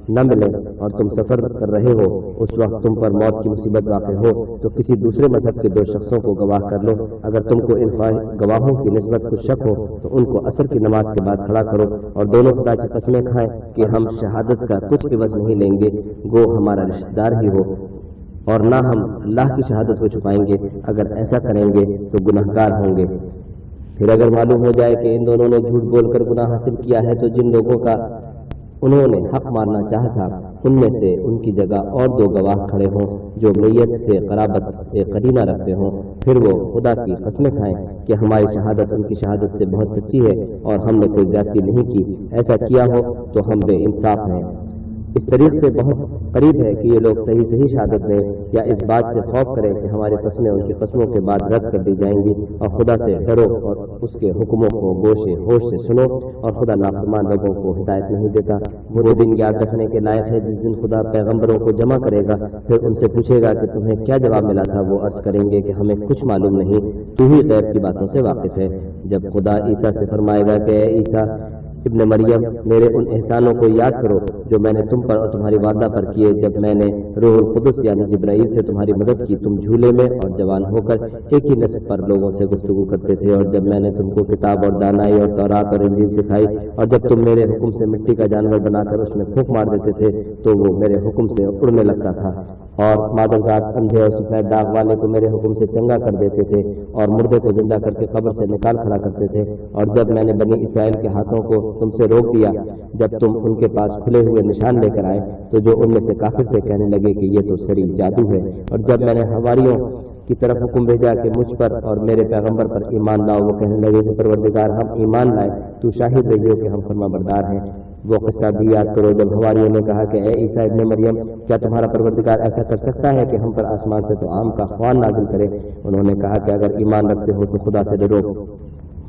Speaker 1: نہ ملے اور تم سفر کر رہے ہو، اس وقت تم پر موت کی مصیبت واقع ہو تو کسی دوسرے مذہب کے 2 شخصوں کو گواہ کر لو۔ اگر تم کو ان گواہوں کی نسبت کچھ شک ہو تو ان کو عصر کی نماز کے بعد کھڑا کرو اور دونوں خدا کی قسمیں کھائیں کہ ہم شہادت کا کچھ عوض نہیں لیں گے، گو ہمارا رشتہ دار ہی ہو، اور نہ ہم اللہ کی شہادت کو چھپائیں گے۔ اگر ایسا کریں گے تو گناہگار ہوں گے۔ پھر اگر معلوم ہو جائے کہ ان دونوں نے جھوٹ بول کر گناہ حاصل کیا ہے، تو جن لوگوں کا انہوں نے حق مارنا چاہا تھا ان میں سے ان کی جگہ اور 2 گواہ کھڑے ہوں جو میت سے قرابت قرینہ رکھتے ہوں، پھر وہ خدا کی قسمیں کھائیں کہ ہماری شہادت ان کی شہادت سے بہت سچی ہے اور ہم نے کوئی زیادتی نہیں کی۔ ایسا کیا ہو تو ہم بے انصاف ہیں۔ اس طریق سے بہت قریب ہے کہ یہ لوگ صحیح شہادت دیں یا اس بات سے خوف کریں کہ ہماری قسمیں ان کی قسموں کے بعد رد کر دی جائیں گی، اور خدا سے ڈرو اور اس کے حکموں کو گوش ہوش سے سنو، اور خدا نافرمان لوگوں کو ہدایت نہیں دیتا۔ وہ دن یاد رکھنے کے لائق ہے جس دن خدا پیغمبروں کو جمع کرے گا، پھر ان سے پوچھے گا کہ تمہیں کیا جواب ملا تھا۔ وہ عرض کریں گے کہ ہمیں کچھ معلوم نہیں، تو ہی غیب کی باتوں سے واقف ہے۔ جب خدا عیسیٰ سے فرمائے گا کہ اے عیسیٰ ابن مریم، میرے ان احسانوں کو یاد کرو جو میں نے تم پر اور تمہاری والدہ پر کیے، جب میں نے روح القدس یعنی جبرائیل سے تمہاری مدد کی، تم جھولے میں اور جوان ہو کر ایک ہی نصب پر لوگوں سے گفتگو کرتے تھے، اور جب میں نے تم کو کتاب اور دانائی اور تورات اور انجیل سکھائی، اور جب تم میرے حکم سے مٹی کا جانور بنا کر اس میں پھونک مار دیتے تھے تو وہ میرے حکم سے اڑنے لگتا تھا، اور مادرزاد اندھے اور سفید داغ والے کو میرے حکم سے چنگا کر دیتے تھے، اور مردے کو زندہ کر کے قبر سے نکال کھڑا کرتے تھے۔ اور جب میں نے بنی اسرائیل کے ہاتھوں کو تم سے روک دیا جب تم ان کے پاس کھلے ہوئے نشان لے کر آئے، تو جو ان میں سے کافر تھے کہنے لگے کہ یہ تو صریح جادو ہے۔ اور جب میں نے حواریوں کی طرف حکم بھیجا کہ مجھ پر اور میرے پیغمبر پر ایمان لاؤ، وہ کہنے لگے کہ پروردگار ہم ایمان لائے، تو شاہد رہیو کہ ہم فرما بردار ہیں۔ وہ قصہ بھی یاد کرو جب حواریوں نے کہا کہ اے عیسیٰ ابن مریم، کیا تمہارا پروردگار ایسا کر سکتا ہے کہ ہم پر آسمان سے تو آم کا خوان نازل کرے؟ انہوں نے کہا کہ اگر ایمان رکھتے ہو تو خدا سے ڈرو۔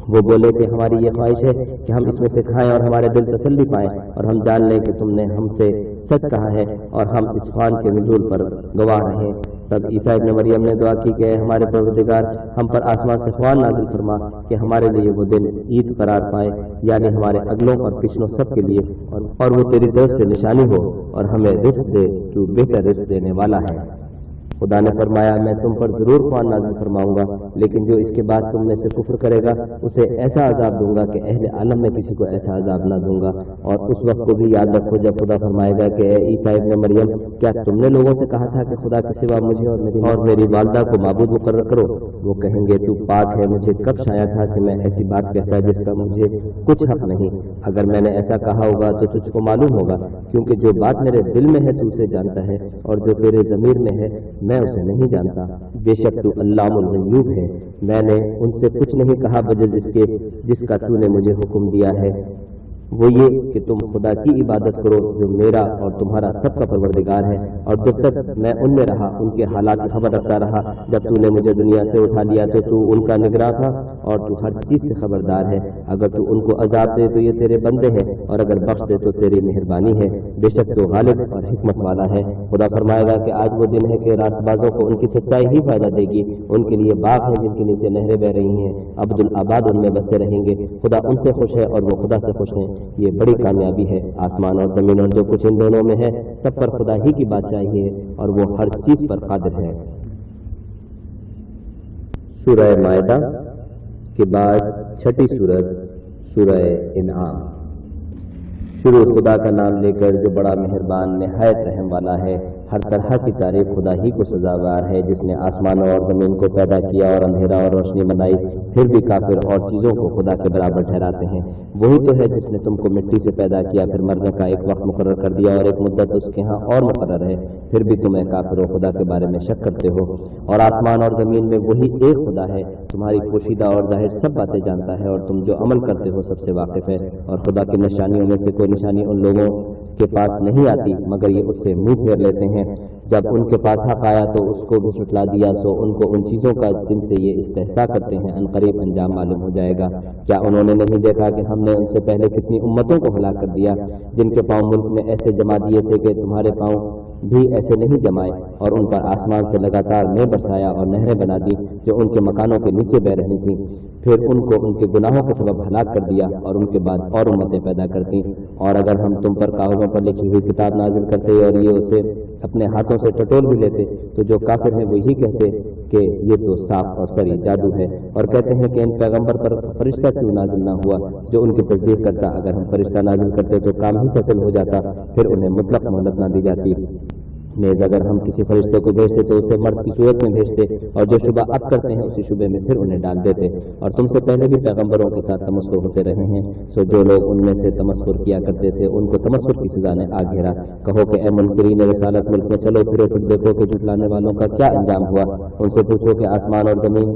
Speaker 1: وہ بولے کہ ہماری یہ خواہش ہے کہ ہم اس میں سے کھائیں اور ہمارے دل تسلی پائیں، اور ہم جان لیں کہ تم نے ہم سے سچ کہا ہے اور ہم اس خوان کے نزول پر گواہ رہیں۔ تب عیسیٰ ابن مریم نے دعا کی کہ اے ہمارے پروردگار، ہم پر آسمان سے خوان نازل فرما کہ ہمارے لیے وہ دن عید قرار پائے، یعنی ہمارے اگلوں اور پچھلوں سب کے لیے، اور وہ تیری طرف سے نشانی ہو، اور ہمیں رزق دے، تو بہتر رزق دینے والا ہے۔ خدا نے فرمایا میں تم پر ضرور خوان نازل فرماؤں گا، لیکن جو اس کے بعد تم میں سے کفر کرے گا اسے ایسا عذاب دوں گا کہ اہل عالم میں کسی کو ایسا عذاب نہ دوں گا۔ اور اس وقت کو بھی یاد رکھو جب خدا فرمائے گا کہ اے عیسیٰ ابن مریم، کیا تم نے لوگوں سے کہا تھا کہ خدا کے سوا مجھے اور میری والدہ کو معبود مقرر کرو؟ وہ کہیں گے تو پاک ہے، مجھے کب شایا تھا کہ میں ایسی بات کہتا جس کا مجھے کچھ حق نہیں۔ اگر میں نے ایسا کہا ہوگا تو تجھ کو معلوم ہوگا، کیونکہ جو بات میرے دل میں ہے تو اسے جانتا ہے، اور جو تیرے ضمیر میں ہے میں اسے نہیں جانتا۔ بے شک تو علام الغیوب ہے، میں نے ان سے کچھ نہیں کہا بجز اس کے جس کا تو نے مجھے حکم دیا ہے، وہ یہ کہ تم خدا کی عبادت کرو جو میرا اور تمہارا سب کا پروردگار ہے۔ اور جب تک میں ان میں رہا ان کے حالات کی خبر رکھتا رہا، جب تو نے مجھے دنیا سے اٹھا لیا تو ان کا نگراں تھا، اور تو ہر چیز سے خبردار ہے۔ اگر تو ان کو عذاب دے تو یہ تیرے بندے ہیں، اور اگر بخش دے تو تیری مہربانی ہے، بے شک تو غالب اور حکمت والا ہے۔ خدا فرمائے گا کہ آج وہ دن ہے کہ راست بازوں کو ان کی سچائی ہی فائدہ دے گی، ان کے لیے باغ ہیں جن کے نیچے نہریں بہ رہی ہیں، عبدالآباد ان میں بستے رہیں گے۔ خدا ان سے خوش ہے اور وہ خدا سے خوش ہیں، یہ بڑی کامیابی ہے۔ آسمان اور زمین اور جو کچھ ان دونوں میں ہے سب پر خدا ہی کی بادشاہی ہے، اور وہ ہر چیز پر قادر ہے۔ سورہ مائدہ کے بعد چھٹی سورت سورہ انعام۔ شروع خدا کا نام لے کر جو بڑا مہربان نہایت رحم والا ہے۔ ہر طرح کی تعریف خدا ہی کو سزاوار ہے، جس نے آسمانوں اور زمین کو پیدا کیا اور اندھیرا اور روشنی بنائی، پھر بھی کافر اور چیزوں کو خدا کے برابر ٹھہراتے ہیں۔ وہی تو ہے جس نے تم کو مٹی سے پیدا کیا، پھر مرنے کا ایک وقت مقرر کر دیا اور ایک مدت اس کے ہاں اور مقرر ہے، پھر بھی تمہیں کافر و خدا کے بارے میں شک کرتے ہو۔ اور آسمان اور زمین میں وہی ایک خدا ہے، تمہاری پوشیدہ اور ظاہر سب باتیں جانتا ہے، اور تم جو عمل کرتے ہو سب سے واقف ہے۔ اور خدا کی نشانیوں میں سے کوئی نشانی ان لوگوں کے پاس نہیں آتی مگر یہ اس سے منہ پھیر لیتے ہیں۔ جب ان کے پاس حق آیا تو اس کو بھی جھٹلا دیا، سو ان کو ان چیزوں کا جن سے یہ استہزاء کرتے ہیں عنقریب انجام معلوم ہو جائے گا۔ کیا انہوں نے نہیں دیکھا کہ ہم نے ان سے پہلے کتنی امتوں کو ہلاک کر دیا، جن کے پاؤں ملک میں ایسے جما دیے تھے کہ تمہارے پاؤں بھی ایسے نہیں جمائے، اور ان پر آسمان سے لگاتار مے برسایا اور نہریں بنا دی جو ان کے مکانوں کے نیچے بہ رہی تھیں، پھر ان کو ان کے گناہوں کے سبب ہلاک کر دیا اور ان کے بعد اور امتیں پیدا کرتی۔ اور اگر ہم تم پر کاغذوں پر لکھی ہوئی کتاب نازل کرتے اور یہ اسے اپنے ہاتھوں سے ٹٹول بھی لیتے تو جو کافر ہیں وہ یہی کہتے کہ یہ تو صاف اور سری جادو ہے، اور کہتے ہیں کہ ان پیغمبر پر فرشتہ کیوں نازل نہ ہوا جو ان کی تصدیق کرتا۔ اگر ہم فرشتہ نازل کرتے تو کام ہی فیصل ہو جاتا، پھر انہیں مطلق مہلت نہ دی جاتی۔ نیز اگر ہم کسی فرشتے کو بھیجتے تو اسے مرد کی صورت میں بھیجتے، اور جو شبہ اب کرتے ہیں اسی شبے میں پھر انہیں ڈال دیتے۔ اور تم سے پہلے بھی پیغمبروں کے ساتھ تمسخر ہوتے رہے ہیں، سو جو لوگ ان میں سے تمسخر کیا کرتے تھے ان کو تمسخر کی سزا نے آ گھیرا۔ کہو کہ اے منکرین رسالت، ملک میں چلو پھرو پھر دیکھو کہ جھٹلانے والوں کا کیا انجام ہوا۔ ان سے پوچھو کہ آسمان اور زمین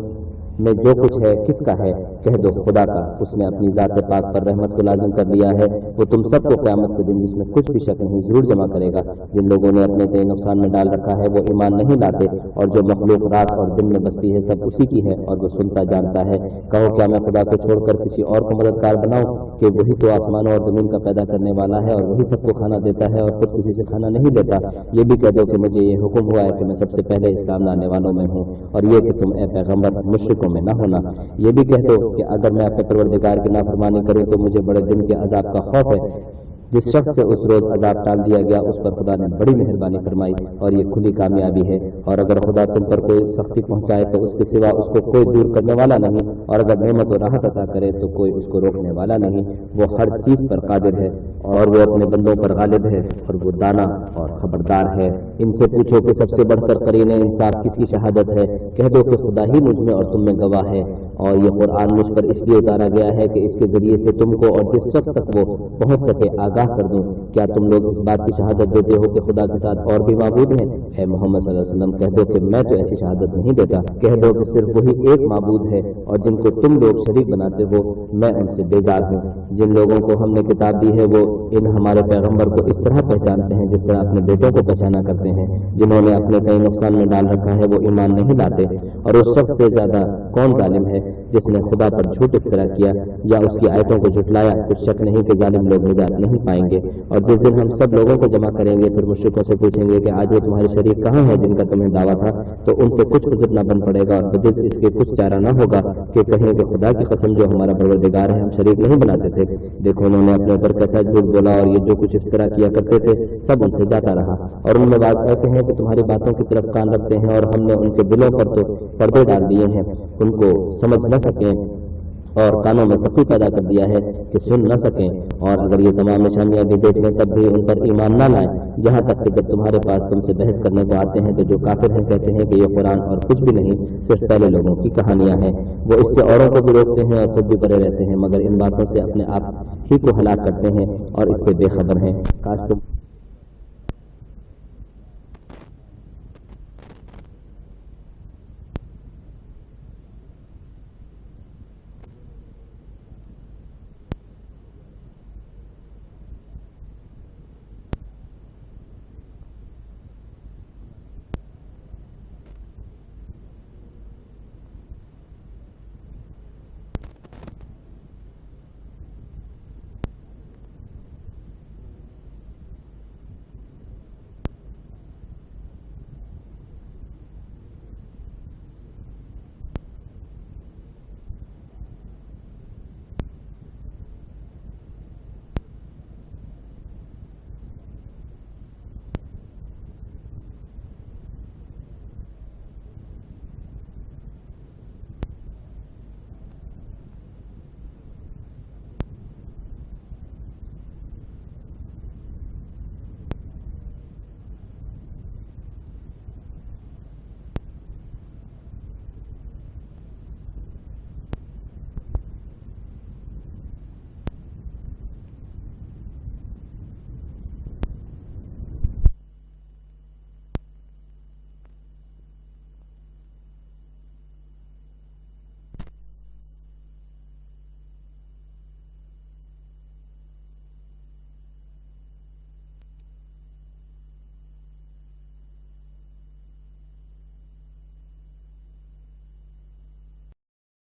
Speaker 1: میں جو کچھ ہے کس کا ہے؟ کہہ دو خدا کا، اس نے اپنی ذات پاک پر رحمت کو لازم کر لیا ہے۔ وہ تم سب کو قیامت کے دن جس میں کچھ بھی شک نہیں ضرور جمع کرے گا۔ جن لوگوں نے اپنے کئی نقصان میں ڈال رکھا ہے وہ ایمان نہیں لاتے، اور جو مخلوق رات اور دن میں بستی ہے سب اسی کی ہے، اور وہ سنتا جانتا ہے۔ کہو کیا میں خدا کو چھوڑ کر کسی اور کو مددگار بناؤں کہ وہی تو آسمانوں اور زمین کا پیدا کرنے والا ہے، اور وہی سب کو کھانا دیتا ہے اور خود کسی سے کھانا نہیں لیتا۔ یہ بھی کہہ دو کہ مجھے یہ حکم ہوا ہے کہ میں سب سے پہلے اسلام لانے والوں میں ہوں، اور یہ کہ تم اے پیغمبر مشرکوں میں نہ ہونا۔ یہ بھی کہہ دو کہ اگر میں اپنے پروردگار کی نافرمانی کروں تو مجھے بڑے دن کے عذاب کا خوف ہے۔ جس شخص سے اس روز عذاب ٹال دیا گیا اس پر خدا نے بڑی مہربانی فرمائی، اور یہ کھلی کامیابی ہے۔ اور اگر خدا تم پر کوئی سختی پہنچائے تو اس کے سوا اس کو کوئی دور کرنے والا نہیں، اور اگر نعمت و راحت عطا کرے تو کوئی اس کو روکنے والا نہیں۔ وہ ہر چیز پر قادر ہے، اور وہ اپنے بندوں پر غالب ہے، اور وہ دانا اور خبردار ہے۔ ان سے پوچھو کہ سب سے بڑھ کر قرین انصاف کس کی شہادت ہے؟ کہہ دو کہ خدا ہی مجھ میں اور تم میں گواہ ہے۔ اور یہ قرآن مجھ پر اس لیے اتارا گیا ہے کہ اس کے ذریعے سے تم کو اور جس شخص تک وہ پہنچ سکے آگاہ کر دوں۔ کیا تم لوگ اس بات کی شہادت دیتے ہو کہ خدا کے ساتھ اور بھی معبود ہیں؟ اے محمد صلی اللہ علیہ وسلم کہہ دو کہ میں تو ایسی شہادت نہیں دیتا۔ کہہ دو کہ صرف وہی ایک معبود ہے، اور جن کو تم لوگ شریک بناتے ہو میں ان سے بیزار ہوں۔ جن لوگوں کو ہم نے کتاب دی ہے وہ ان ہمارے پیغمبر کو اس طرح پہچانتے ہیں جس طرح اپنے بیٹوں کو پہچانا کرتے ہیں۔ جنہوں نے اپنے کئی نقصان میں ڈال رکھا ہے وہ ایمان نہیں لاتے، اور اس شخص سے زیادہ کون ظالم ہے جس نے خدا پر جھوٹ افترا کیا یا اس کی آیتوں کو جھٹلایا۔ کچھ شک نہیں کہ ظالم لوگ نجات نہیں پائیں گے۔ اور جس دن ہم سب لوگوں کو جمع کریں گے پھر مشرکوں سے پوچھیں گے کہ آج وہ تمہارے شریک کہاں ہے جن کا تمہیں دعویٰ تھا، تو ان سے کچھ عذر نہ بن پڑے گا، اور بجز اس کے کچھ چارہ نہ ہوگا کہ کہیں کہ خدا کی قسم جو ہمارا پروردگار ہے ہم شریک نہیں بناتے تھے۔ دیکھو انہوں نے اپنے اوپر کیسا جھوٹ بولا، اور یہ جو کچھ افترا کیا کرتے تھے سب ان سے جاتا رہا۔ اور ان میں بعض ایسے ہیں کہ تمہاری باتوں کی طرف کان رکھتے ہیں، اور ہم نے ان کے دلوں پر تو پردے ڈال دیے ہیں ان کو سمجھ نہ سکیں، اور کانوں میں سختی پیدا کر دیا ہے کہ سن نہ سکیں۔ اور اگر یہ تمام نشانیاں بھی دیکھ لیں تب بھی ان پر ایمان نہ لائیں، یہاں تک کہ جب تمہارے پاس تم سے بحث کرنے کو آتے ہیں تو جو کافر ہیں کہتے ہیں کہ یہ قرآن اور کچھ بھی نہیں، صرف پہلے لوگوں کی کہانیاں ہیں۔ وہ اس سے اوروں کو بھی روکتے ہیں اور خود بھی پڑے رہتے ہیں، مگر ان باتوں سے اپنے آپ ہی کو ہلاک کرتے ہیں اور اس سے بے خبر ہیں۔ کاش تم